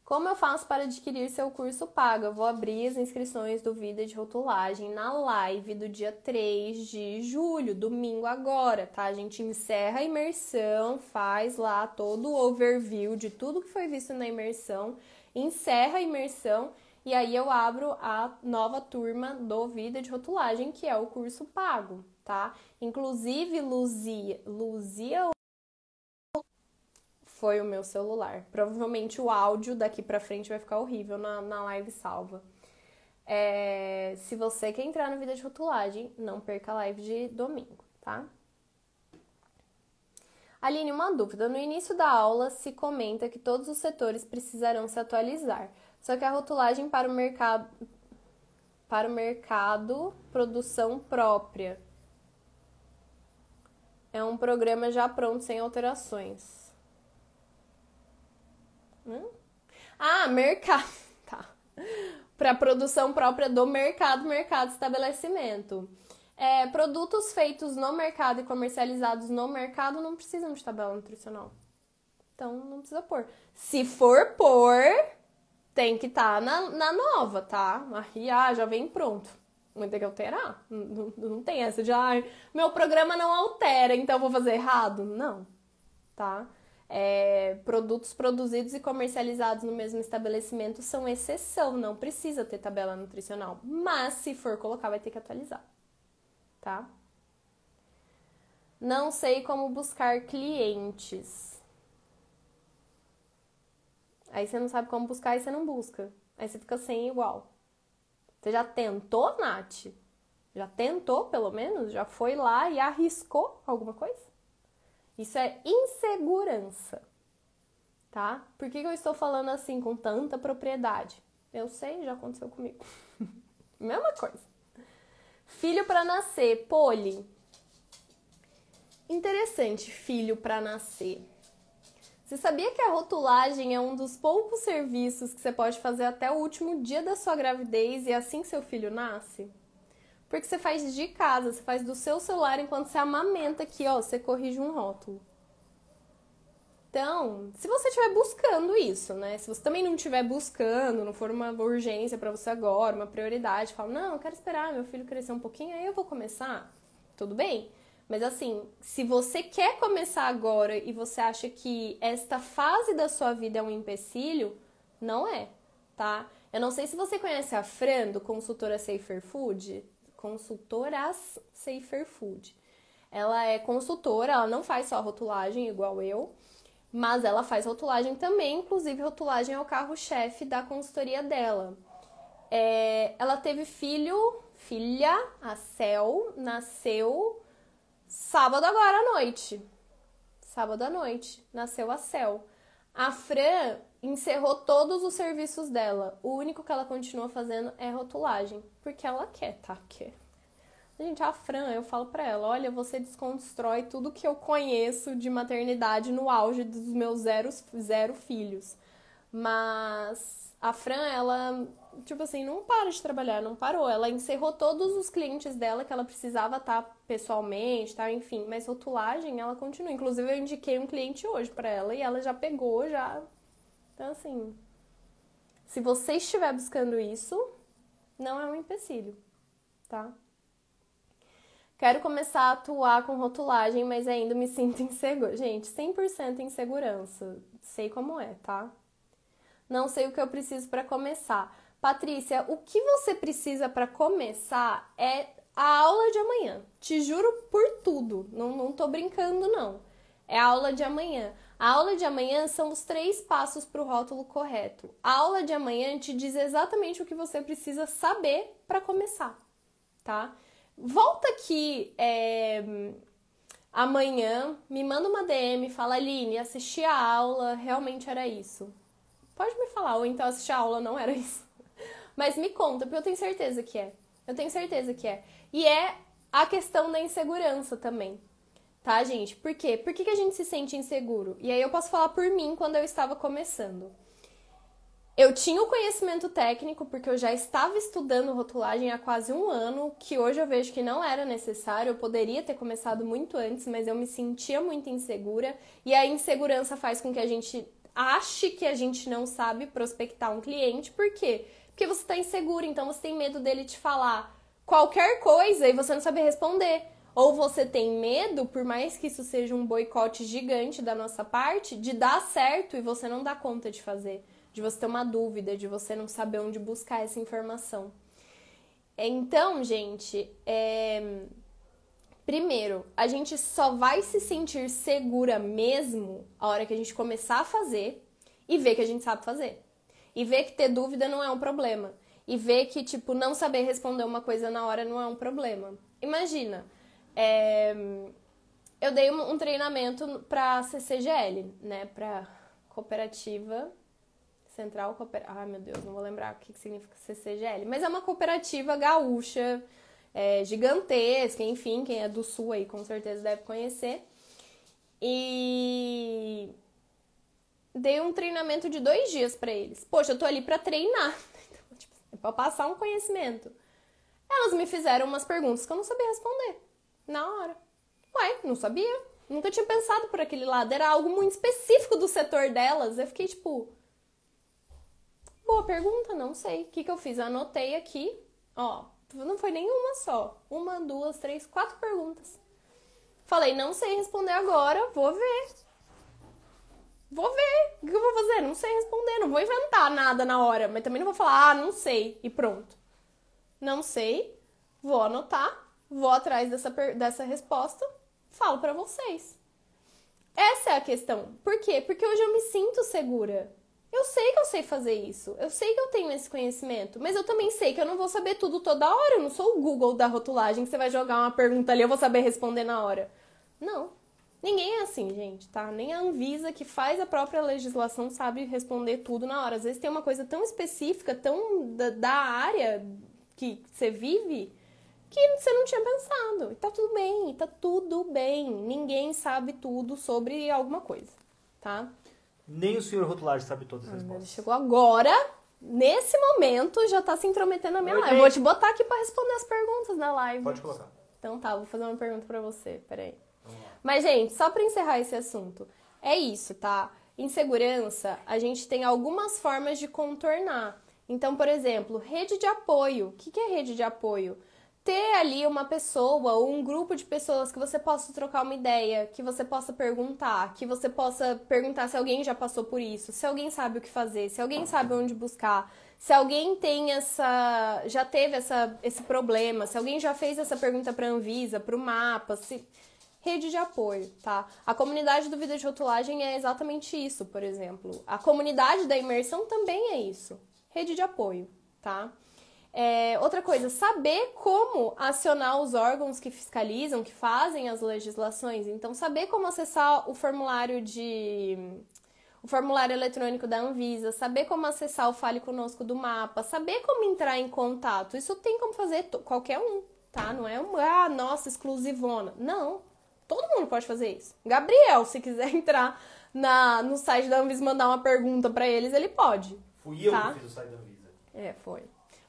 Como eu faço para adquirir seu curso pago? Eu vou abrir as inscrições do Vida de Rotulagem na live do dia 3 de julho, domingo agora, tá? A gente encerra a imersão, faz lá todo o overview de tudo que foi visto na imersão, encerra a imersão e aí eu abro a nova turma do Vida de Rotulagem, que é o curso pago, tá? Inclusive, Luzia foi o meu celular. Provavelmente o áudio daqui pra frente vai ficar horrível na live salva. Se você quer entrar no Vida de Rotulagem, não perca a live de domingo, tá? Aline, uma dúvida. No início da aula se comenta que todos os setores precisarão se atualizar. Só que a rotulagem para o mercado, produção própria. É um programa já pronto, sem alterações. Ah, mercado. Tá. Para produção própria do mercado, estabelecimento. Produtos feitos no mercado e comercializados no mercado não precisam de tabela nutricional. Então, não precisa pôr. Se for pôr, tem que estar na nova, tá? Aí, já vem pronto. Vai ter que alterar. Não tem essa de, meu programa não altera, então eu vou fazer errado. Não, tá? Produtos produzidos e comercializados no mesmo estabelecimento são exceção, não precisa ter tabela nutricional. Mas, se for colocar, vai ter que atualizar, tá? Não sei como buscar clientes. Aí você não sabe como buscar e você não busca. Aí você fica sem igual. Você já tentou, Nath? Já tentou, pelo menos? Já foi lá e arriscou alguma coisa? Isso é insegurança, tá? Por que eu estou falando assim com tanta propriedade? Eu sei, já aconteceu comigo. Mesma coisa. Filho para nascer, Poli. Interessante, filho para nascer. Você sabia que a rotulagem é um dos poucos serviços que você pode fazer até o último dia da sua gravidez e assim que seu filho nasce? Porque você faz de casa, você faz do seu celular enquanto você amamenta aqui, você corrige um rótulo. Então, se você estiver buscando isso, né? Se você também não estiver buscando, não for uma urgência para você agora, uma prioridade, fala, não, eu quero esperar meu filho crescer um pouquinho, aí eu vou começar, tudo bem? Mas assim, se você quer começar agora e você acha que esta fase da sua vida é um empecilho, não é, tá? Eu não sei se você conhece a Fran, do Consultoras Safer Food. Ela é consultora, ela não faz só rotulagem igual eu, mas ela faz rotulagem também, inclusive rotulagem é o carro-chefe da consultoria dela. Ela teve filha, a Cel, nasceu sábado agora à noite. Sábado à noite, nasceu a Cel. A Fran encerrou todos os serviços dela. O único que ela continua fazendo é rotulagem. Porque ela quer, tá? Porque... Gente, a Fran, eu falo pra ela, olha, você desconstrói tudo que eu conheço de maternidade no auge dos meus zero filhos. Mas a Fran, ela, tipo assim, não para de trabalhar, não parou. Ela encerrou todos os clientes dela que ela precisava estar pessoalmente, tá? Enfim, mas rotulagem, ela continua. Inclusive, eu indiquei um cliente hoje pra ela e ela já pegou, já... Então, assim, se você estiver buscando isso, não é um empecilho, tá? Quero começar a atuar com rotulagem, mas ainda me sinto insegura. Gente, 100% insegurança. Sei como é, tá? Não sei o que eu preciso para começar. Patrícia, o que você precisa para começar é a aula de amanhã. Te juro por tudo. Não tô brincando, não. É a aula de amanhã. A aula de amanhã são os 3 passos para o rótulo correto. A aula de amanhã te diz exatamente o que você precisa saber para começar, tá? Volta aqui amanhã, me manda uma DM, fala, Aline, assisti a aula, realmente era isso. Pode me falar, ou então assistir a aula não era isso. Mas me conta, porque eu tenho certeza que é. Eu tenho certeza que é. E é a questão da insegurança também. Tá, gente? Por quê? Por que a gente se sente inseguro? E aí eu posso falar por mim quando eu estava começando. Eu tinha o conhecimento técnico, porque eu já estava estudando rotulagem há quase 1 ano, que hoje eu vejo que não era necessário, eu poderia ter começado muito antes, mas eu me sentia muito insegura, e a insegurança faz com que a gente ache que a gente não sabe prospectar um cliente. Por quê? Porque você está inseguro, então você tem medo dele te falar qualquer coisa e você não sabe responder. Ou você tem medo, por mais que isso seja um boicote gigante da nossa parte, de dar certo e você não dá conta de fazer. De você ter uma dúvida, de você não saber onde buscar essa informação. Então, gente, primeiro, a gente só vai se sentir segura mesmo a hora que a gente começar a fazer e ver que a gente sabe fazer. E ver que ter dúvida não é um problema. E ver que, tipo, não saber responder uma coisa na hora não é um problema. Imagina, eu dei um treinamento pra CCGL, né, pra Cooperativa Central Cooperativa. Ai, meu Deus, não vou lembrar o que significa CCGL. Mas é uma cooperativa gaúcha, gigantesca, enfim, quem é do sul aí com certeza deve conhecer. E dei um treinamento de 2 dias pra eles. Poxa, eu tô ali pra treinar, então, tipo, é pra passar um conhecimento. Elas me fizeram umas perguntas que eu não sabia responder na hora. Ué, não sabia. Nunca tinha pensado por aquele lado. Era algo muito específico do setor delas. Eu fiquei tipo... Boa pergunta, não sei. O que eu fiz? Eu anotei aqui. Ó, não foi nenhuma só. 1, 2, 3, 4 perguntas. Falei, não sei responder agora. Vou ver. Vou ver. O que eu vou fazer? Não sei responder. Não vou inventar nada na hora. Mas também não vou falar, não sei. E pronto. Não sei. Vou anotar. Vou atrás dessa resposta. Falo pra vocês. Essa é a questão. Por quê? Porque hoje eu me sinto segura. Eu sei que eu sei fazer isso. Eu sei que eu tenho esse conhecimento. Mas eu também sei que eu não vou saber tudo toda hora. Eu não sou o Google da rotulagem que você vai jogar uma pergunta ali e eu vou saber responder na hora. Não. Ninguém é assim, gente, tá? Nem a Anvisa, que faz a própria legislação, sabe responder tudo na hora. Às vezes tem uma coisa tão específica, tão da área que você vive, que você não tinha pensado. E tá tudo bem, tá tudo bem. Ninguém sabe tudo sobre alguma coisa, tá? Nem o senhor rotulagem sabe todas as respostas. Ele chegou agora, nesse momento, já tá se intrometendo na minha live. Eu vou te botar aqui pra responder as perguntas na live. Pode colocar. Então tá, vou fazer uma pergunta pra você, peraí. Mas, gente, só pra encerrar esse assunto, é isso, tá? Insegurança, a gente tem algumas formas de contornar. Então, por exemplo, rede de apoio. O que é rede de apoio? Ter ali uma pessoa ou um grupo de pessoas que você possa trocar uma ideia, que você possa perguntar, que você possa perguntar se alguém já passou por isso, se alguém sabe o que fazer, se alguém sabe onde buscar, se alguém tem já teve esse problema, se alguém já fez essa pergunta para a Anvisa, para o mapa, rede de apoio, tá? A comunidade do Vida de Rotulagem é exatamente isso, por exemplo. A comunidade da imersão também é isso. Rede de apoio, tá? Outra coisa, saber como acionar os órgãos que fiscalizam, que fazem as legislações. Então, saber como acessar o formulário eletrônico da Anvisa, saber como acessar o Fale Conosco do mapa, saber como entrar em contato. Isso tem como fazer qualquer um, tá? Não é nossa, exclusivona. Não, todo mundo pode fazer isso. Gabriel, se quiser entrar no site da Anvisa e mandar uma pergunta pra eles, ele pode. Fui eu tá? que fiz o site da Anvisa. Foi.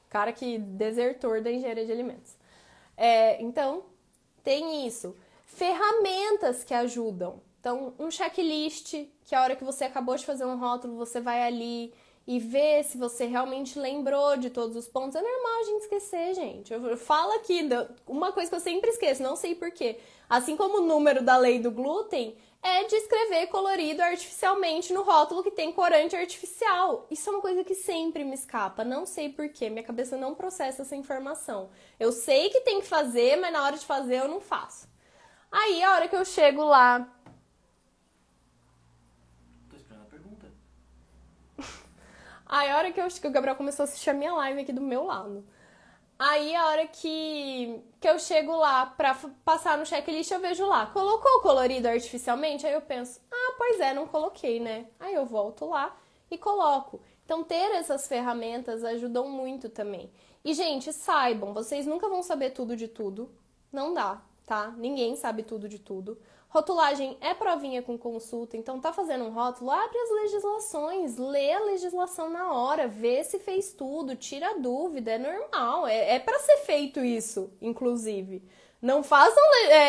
Cara que desertor da engenharia de alimentos. Então, tem isso. Ferramentas que ajudam. Então, um checklist, que a hora que você acabou de fazer um rótulo, você vai ali e vê se você realmente lembrou de todos os pontos. É normal a gente esquecer, gente. Eu falo aqui, uma coisa que eu sempre esqueço, não sei porquê. Assim como o número da lei do glúten, é de escrever colorido artificialmente no rótulo que tem corante artificial. Isso é uma coisa que sempre me escapa, não sei porquê, minha cabeça não processa essa informação. Eu sei que tem que fazer, mas na hora de fazer eu não faço. Aí, a hora que eu chego lá... Tô esperando a pergunta. Aí, a hora que o Gabriel começou a assistir a minha live aqui do meu lado. Aí, a hora que eu chego lá pra passar no checklist, eu vejo lá, colocou o colorido artificialmente? Aí eu penso, pois é, não coloquei, né? Aí eu volto lá e coloco. Então, ter essas ferramentas ajudam muito também. E, gente, saibam, vocês nunca vão saber tudo de tudo. Não dá, tá? Ninguém sabe tudo de tudo. Rotulagem é provinha com consulta, então tá fazendo um rótulo, abre as legislações, lê a legislação na hora, vê se fez tudo, tira a dúvida, é normal, é pra ser feito isso, inclusive. Não façam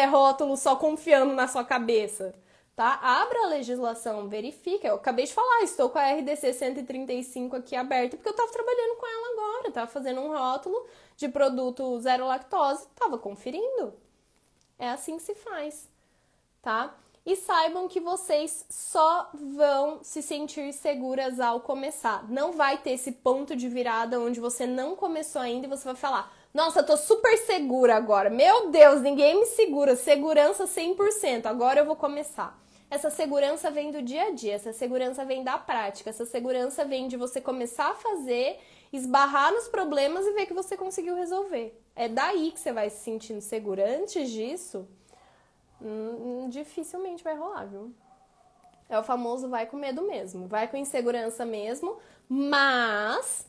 rótulo só confiando na sua cabeça, tá? Abra a legislação, verifica. Eu acabei de falar, estou com a RDC 135 aqui aberta, porque eu tava trabalhando com ela agora, tava fazendo um rótulo de produto zero lactose, tava conferindo. É assim que se faz. Tá? E saibam que vocês só vão se sentir seguras ao começar. Não vai ter esse ponto de virada onde você não começou ainda e você vai falar, nossa, eu tô super segura agora. Meu Deus, ninguém me segura. Segurança 100%. Agora eu vou começar. Essa segurança vem do dia a dia. Essa segurança vem da prática. Essa segurança vem de você começar a fazer, esbarrar nos problemas e ver que você conseguiu resolver. É daí que você vai se sentindo segura. Antes disso... dificilmente vai rolar, viu? É o famoso vai com medo mesmo, vai com insegurança mesmo, mas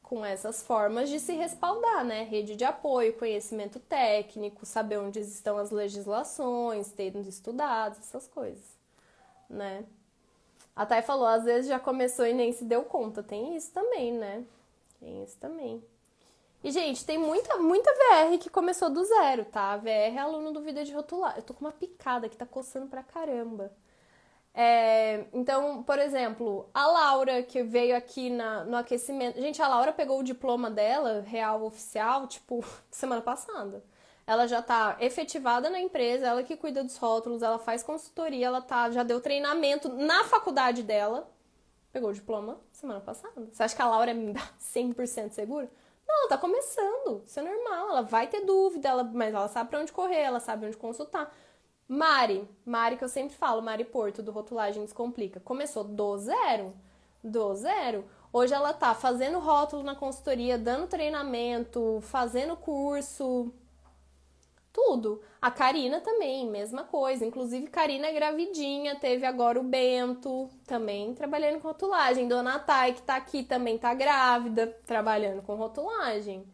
com essas formas de se respaldar, né? Rede de apoio, conhecimento técnico, saber onde estão as legislações, tendo estudado, essas coisas, né? A Thay falou, às vezes já começou e nem se deu conta. Tem isso também, né? Tem isso também. E, gente, tem muita VR que começou do zero, tá? A VR é aluno do Vida de Rotular. Eu tô com uma picada que tá coçando pra caramba. Então, por exemplo, a Laura, que veio aqui no aquecimento... Gente, a Laura pegou o diploma dela, real oficial, tipo, semana passada. Ela já tá efetivada na empresa, ela que cuida dos rótulos, ela faz consultoria, ela já deu treinamento na faculdade dela. Pegou o diploma semana passada. Você acha que a Laura é 100% segura? Não, ela tá começando. Isso é normal. Ela vai ter dúvida, mas ela sabe pra onde correr, ela sabe onde consultar. Mari, que eu sempre falo, Mari Porto, do Rotulagem Descomplica, começou do zero. Do zero. Hoje ela tá fazendo rótulo na consultoria, dando treinamento, fazendo curso... Tudo. A Karina também, mesma coisa. Inclusive, Karina é gravidinha, teve agora o Bento, também trabalhando com rotulagem. Dona Thay, que tá aqui, também tá grávida, trabalhando com rotulagem.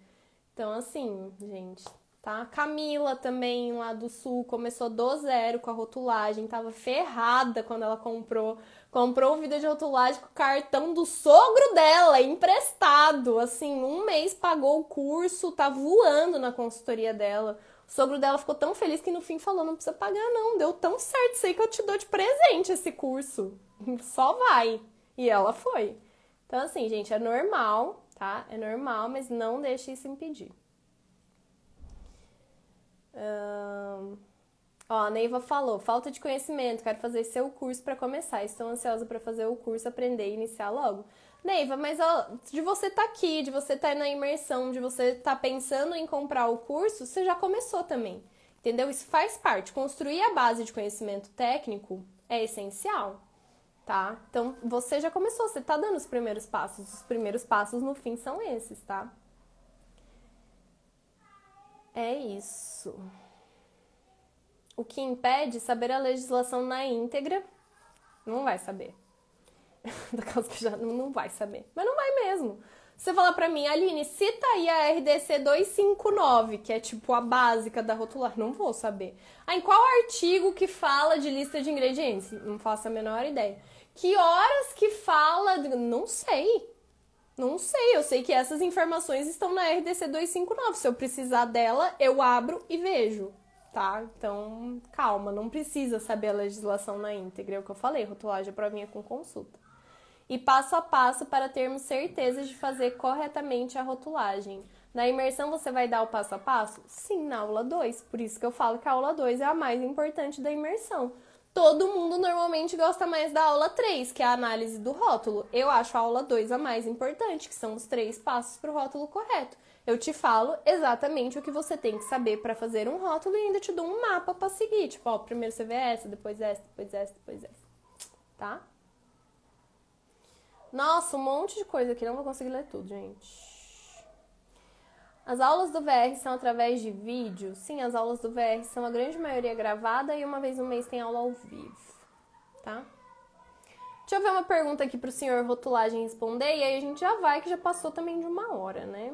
Então, assim, gente, tá? A Camila também, lá do Sul, começou do zero com a rotulagem, tava ferrada quando ela comprou o Vida de Rotulagem com o cartão do sogro dela, emprestado. Assim, 1 mês pagou o curso, tá voando na consultoria dela. O sogro dela ficou tão feliz que no fim falou, não precisa pagar não, deu tão certo isso aí que eu te dou de presente esse curso. Só vai. E ela foi. Então assim, gente, é normal, tá? É normal, mas não deixe isso impedir. A Neiva falou, falta de conhecimento, quero fazer seu curso para começar. Estou ansiosa para fazer o curso, aprender e iniciar logo. Neiva, mas de você estar aqui, de você estar na imersão, de você estar pensando em comprar o curso, você já começou também, entendeu? Isso faz parte. Construir a base de conhecimento técnico é essencial, tá? Então, você já começou, você tá dando os primeiros passos. Os primeiros passos, no fim, são esses, tá? É isso. O que impede saber a legislação na íntegra, não vai saber. Daquelas que já não vai saber. Mas não vai mesmo. Você falar pra mim, Aline, cita aí a RDC 259, que é tipo a básica da rotular. Não vou saber. Em qual artigo que fala de lista de ingredientes? Não faço a menor ideia. Que horas que fala? Não sei. Não sei. Eu sei que essas informações estão na RDC 259. Se eu precisar dela, eu abro e vejo. Tá? Então, calma. Não precisa saber a legislação na íntegra. É o que eu falei. Rotulagem é provinha com consulta. E passo a passo para termos certeza de fazer corretamente a rotulagem. Na imersão você vai dar o passo a passo? Sim, na aula 2. Por isso que eu falo que a aula 2 é a mais importante da imersão. Todo mundo normalmente gosta mais da aula 3, que é a análise do rótulo. Eu acho a aula 2 a mais importante, que são os 3 passos para o rótulo correto. Eu te falo exatamente o que você tem que saber para fazer um rótulo e ainda te dou um mapa para seguir. Tipo, ó, primeiro você vê essa, depois essa, depois essa, depois essa. Tá? Nossa, um monte de coisa aqui, não vou conseguir ler tudo, gente. As aulas do VR são através de vídeo? Sim, as aulas do VR são a grande maioria gravada e uma vez no mês tem aula ao vivo, tá? Deixa eu ver uma pergunta aqui pro senhor Rotulagem responder e aí a gente já vai, que já passou também de 1 hora, né?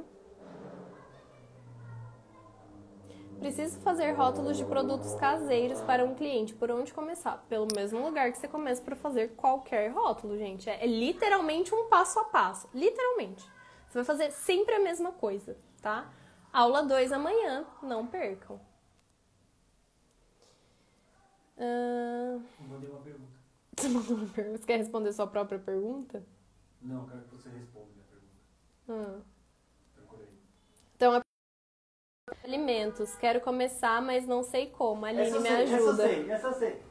Preciso fazer rótulos de produtos caseiros para um cliente. Por onde começar? Pelo mesmo lugar que você começa para fazer qualquer rótulo, gente. É literalmente um passo a passo. Literalmente. Você vai fazer sempre a mesma coisa, tá? Aula 2 amanhã. Não percam. Eu mandei uma pergunta. Você mandou uma pergunta? Você quer responder sua própria pergunta? Não, quero que você responda a minha pergunta. Procurei. Então, alimentos. Quero começar, mas não sei como. Aline, me ajuda. Essa eu sei.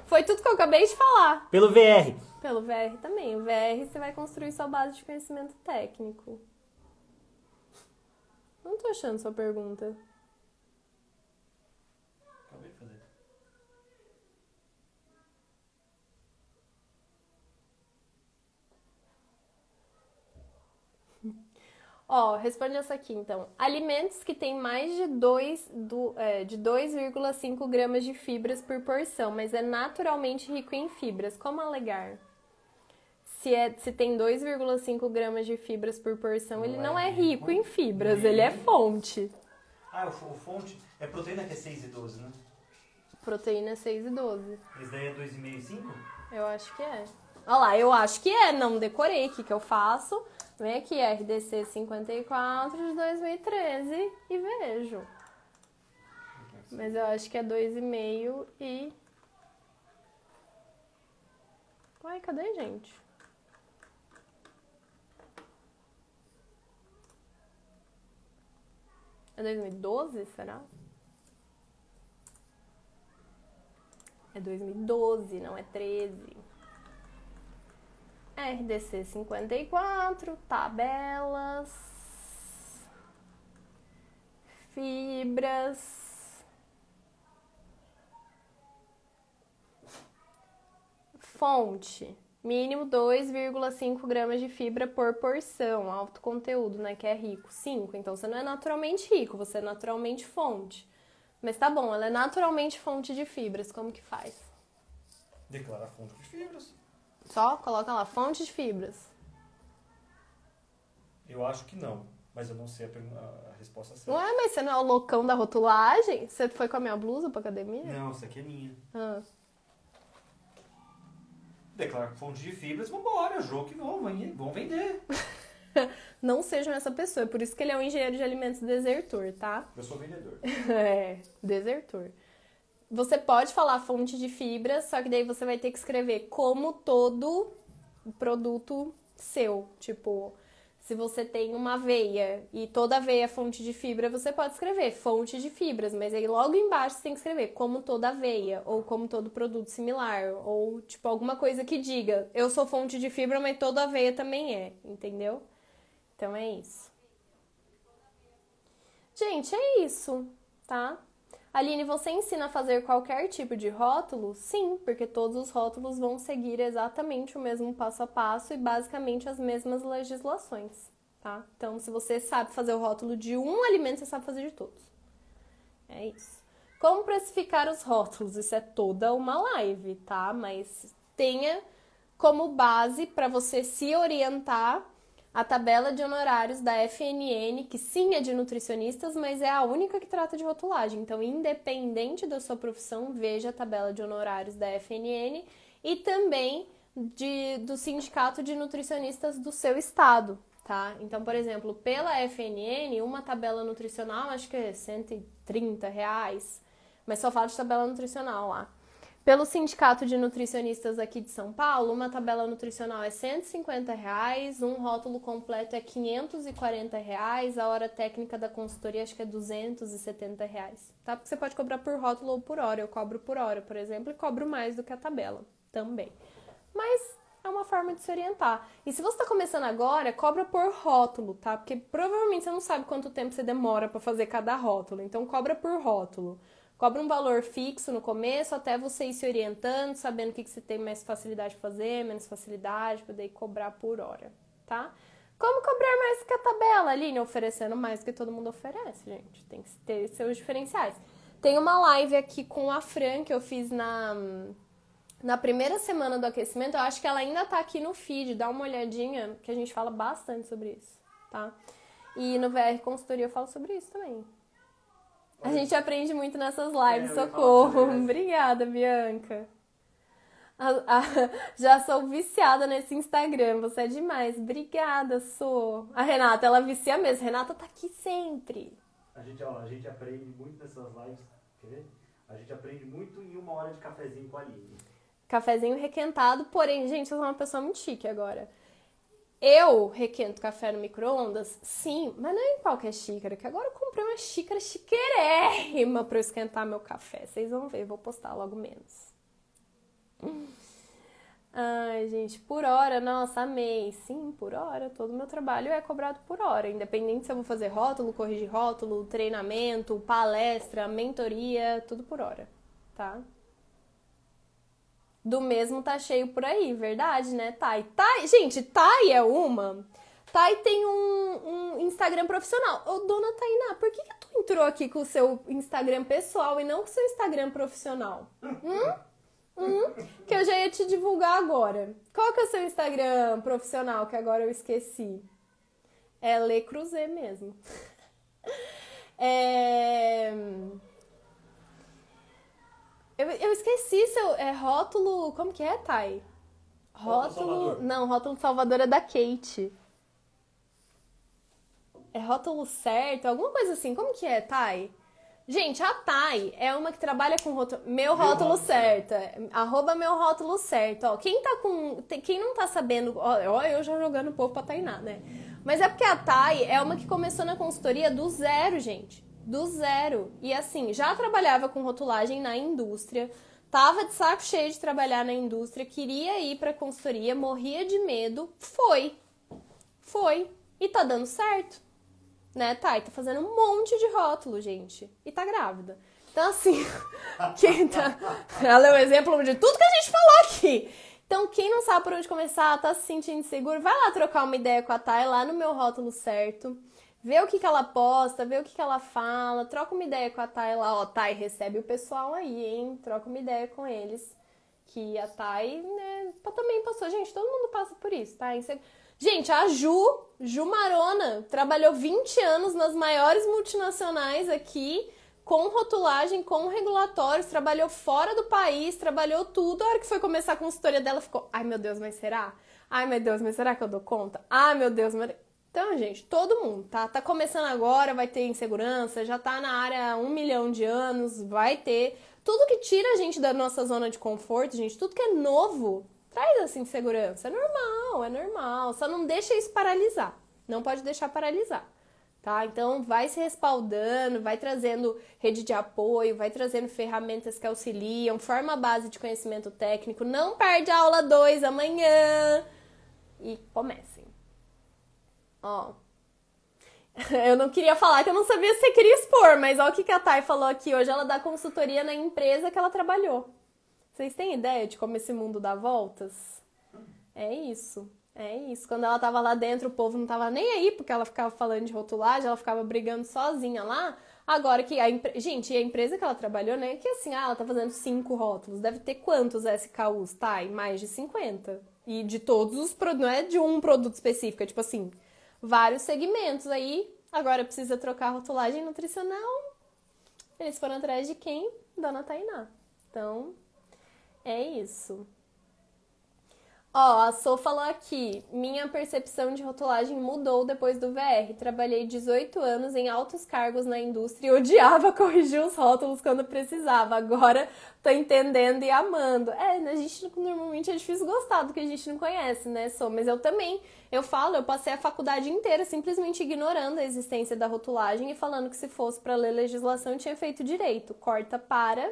Foi tudo que eu acabei de falar. Pelo VR. Pelo VR também. O VR você vai construir sua base de conhecimento técnico. Não tô achando sua pergunta. Acabei de fazer. Ó, responde essa aqui, então. Alimentos que têm mais de 2,5 gramas de fibras por porção, mas é naturalmente rico em fibras. Como alegar? Se tem 2,5 gramas de fibras por porção, ele não é rico em fibras, ele é fonte. Ah, o fonte é proteína que é 6 e 12, né? Proteína é 6 e 12. Esse daí é 2,5 e 5? Eu acho que é. Olha lá, eu acho que é, não decorei. O que eu faço? Vem aqui, RDC 54 de 2013 e vejo. Mas eu acho que é 2,5 e... Uai, cadê, gente? É 2012, será? É 2012, não é 13. RDC 54, tabelas, fibras, fonte, mínimo 2,5 gramas de fibra por porção, alto conteúdo, né, que é rico, 5, então você não é naturalmente rico, você é naturalmente fonte. Mas tá bom, ela é naturalmente fonte de fibras, como que faz? Declara fonte de fibras. Só coloca lá, fonte de fibras. Eu acho que não, mas eu não sei a resposta certa. Ué, mas você não é o loucão da rotulagem? Você foi com a minha blusa pra academia? Não, essa aqui é minha. Ah. Declara fonte de fibras, vambora, jogo que vão vender. Não sejam essa pessoa, é por isso que ele é um engenheiro de alimentos desertor, tá? Eu sou vendedor. É, desertor. Você pode falar fonte de fibras, só que daí você vai ter que escrever como todo produto seu. Tipo, se você tem uma aveia e toda aveia é fonte de fibra, você pode escrever fonte de fibras, mas aí logo embaixo você tem que escrever como toda aveia, ou como todo produto similar, ou tipo alguma coisa que diga, eu sou fonte de fibra, mas toda aveia também é, entendeu? Então é isso. Gente, é isso, tá? Aline, você ensina a fazer qualquer tipo de rótulo? Sim, porque todos os rótulos vão seguir exatamente o mesmo passo a passo e basicamente as mesmas legislações, tá? Então, se você sabe fazer o rótulo de um alimento, você sabe fazer de todos. É isso. Como precificar os rótulos? Isso é toda uma live, tá? Mas tenha como base para você se orientar a tabela de honorários da FNN, que sim é de nutricionistas, mas é a única que trata de rotulagem. Então, independente da sua profissão, veja a tabela de honorários da FNN e também do sindicato de nutricionistas do seu estado, tá? Então, por exemplo, pela FNN, uma tabela nutricional, acho que é R$130, mas só fala de tabela nutricional lá. Pelo Sindicato de Nutricionistas aqui de São Paulo, uma tabela nutricional é R$150, um rótulo completo é R$540, a hora técnica da consultoria acho que é R$270, tá? Porque você pode cobrar por rótulo ou por hora. Eu cobro por hora, por exemplo, e cobro mais do que a tabela também. Mas é uma forma de se orientar. E se você está começando agora, cobra por rótulo, tá? Porque provavelmente você não sabe quanto tempo você demora para fazer cada rótulo, então cobra por rótulo. Cobra um valor fixo no começo, até você ir se orientando, sabendo o que você tem mais facilidade de fazer, menos facilidade, para daí cobrar por hora, tá? Como cobrar mais que a tabela, Aline? Oferecendo mais do que todo mundo oferece, gente. Tem que ter seus diferenciais. Tem uma live aqui com a Fran, que eu fiz na primeira semana do aquecimento. Eu acho que ela ainda tá aqui no feed, dá uma olhadinha, que a gente fala bastante sobre isso, tá? E no VR Consultoria eu falo sobre isso também. A gente aprende muito nessas lives, socorro. Obrigada, Bianca. Já sou viciada nesse Instagram, você é demais. Obrigada, sou. A Renata, ela vicia mesmo. Renata tá aqui sempre. A gente aprende muito nessas lives, quer ver? A gente aprende muito em 1 hora de cafezinho com a Aline. Cafezinho requentado, porém, gente, eu sou uma pessoa muito chique agora. Eu requento café no micro-ondas? Sim, mas não é em qualquer xícara, que agora eu comprei uma xícara chiquérrima pra eu esquentar meu café. Vocês vão ver, vou postar logo menos. Ai, gente, por hora, nossa, amei. Sim, por hora, todo o meu trabalho é cobrado por hora. Independente se eu vou fazer rótulo, corrigir rótulo, treinamento, palestra, mentoria, tudo por hora, tá? Do mesmo tá cheio por aí, verdade, né, Thay? Gente, Thay é uma. Thay tem um Instagram profissional. Ô, dona Tainá, por que tu entrou aqui com o seu Instagram pessoal e não com o seu Instagram profissional? Que eu já ia te divulgar agora. Qual que é o seu Instagram profissional, que agora eu esqueci? É Le Creuset mesmo. Eu esqueci seu rótulo... Como que é, Thay? Salvador. Não, rótulo Salvador é da Kate. É rótulo certo, alguma coisa assim. Como que é, Thay? Gente, a Thay é uma que trabalha com rótulo. Meu rótulo certo. Arroba meu rótulo certo. Ó, quem não tá sabendo. Ó, eu já jogando um pouco pra Tainá, né? Mas é porque a Thay é uma que começou na consultoria do zero, gente. Do zero. E assim, já trabalhava com rotulagem na indústria. Tava de saco cheio de trabalhar na indústria. Queria ir pra consultoria. Morria de medo. Foi. E tá dando certo. Né, Thay? Tá fazendo um monte de rótulo, gente. E tá grávida. Então, assim, ela é o exemplo de tudo que a gente falou aqui. Então, quem não sabe por onde começar, tá se sentindo inseguro, vai lá trocar uma ideia com a Thay lá no meu rótulo certo. Vê o que ela posta, vê o que ela fala. Troca uma ideia com a Thay lá. Ó, Thay, recebe o pessoal aí, hein? Troca uma ideia com eles. Que a Thay, né, também passou. Gente, todo mundo passa por isso, tá? Gente, a Ju Marona, trabalhou 20 anos nas maiores multinacionais aqui, com rotulagem, com regulatórios, trabalhou fora do país, trabalhou tudo. A hora que foi começar a consultoria dela, ficou, ai meu Deus, mas será? Ai meu Deus, mas será que eu dou conta? Ai meu Deus, mas... Então, gente, todo mundo, tá? Tá começando agora, vai ter insegurança, já tá na área há 1 milhão de anos, vai ter. Tudo que tira a gente da nossa zona de conforto, gente, tudo que é novo, traz essa insegurança. É normal. Só não deixa isso paralisar. Não pode deixar paralisar, tá? Então, vai se respaldando, vai trazendo rede de apoio, vai trazendo ferramentas que auxiliam, forma a base de conhecimento técnico. Não perde a aula 2 amanhã. E comecem. Ó. Eu não queria falar que eu não sabia se você queria expor, mas olha o que a Thay falou aqui. Hoje ela dá consultoria na empresa que ela trabalhou. Vocês têm ideia de como esse mundo dá voltas? É isso. Quando ela tava lá dentro, o povo não tava nem aí, porque ela ficava falando de rotulagem, ela ficava brigando sozinha lá. Agora que gente, a empresa que ela trabalhou, né? Que assim, ela tá fazendo 5 rótulos. Deve ter quantos SKUs, tá? Mais de 50. E de todos os produtos, não é de um produto específico, é tipo assim, vários segmentos. Aí, agora precisa trocar a rotulagem nutricional. Eles foram atrás de quem? Dona Tainá. Então, é isso. Ó, a Sô falou aqui, minha percepção de rotulagem mudou depois do VR. Trabalhei 18 anos em altos cargos na indústria e odiava corrigir os rótulos quando precisava. Agora tô entendendo e amando. A gente normalmente é difícil gostar do que a gente não conhece, né, Sô? Mas eu também, eu passei a faculdade inteira simplesmente ignorando a existência da rotulagem e falando que se fosse para ler legislação eu tinha feito direito. Corta para...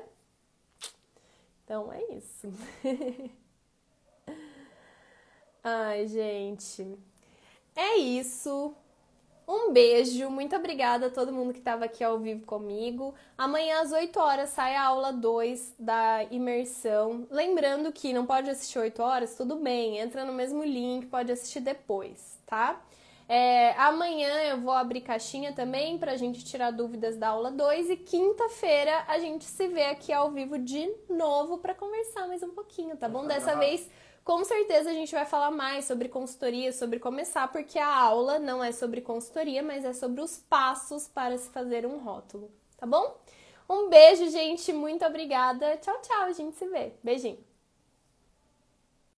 Então é isso. Ai, gente, é isso. Um beijo, muito obrigada a todo mundo que estava aqui ao vivo comigo. Amanhã às 8 horas sai a aula 2 da imersão. Lembrando que não pode assistir 8 horas, tudo bem, entra no mesmo link, pode assistir depois, tá? Amanhã eu vou abrir caixinha também pra gente tirar dúvidas da aula 2 e quinta-feira a gente se vê aqui ao vivo de novo pra conversar mais um pouquinho, tá bom? Dessa vez... Com certeza a gente vai falar mais sobre consultoria, sobre começar, porque a aula não é sobre consultoria, mas é sobre os passos para se fazer um rótulo, tá bom? Um beijo, gente, muito obrigada. Tchau, tchau, a gente se vê. Beijinho.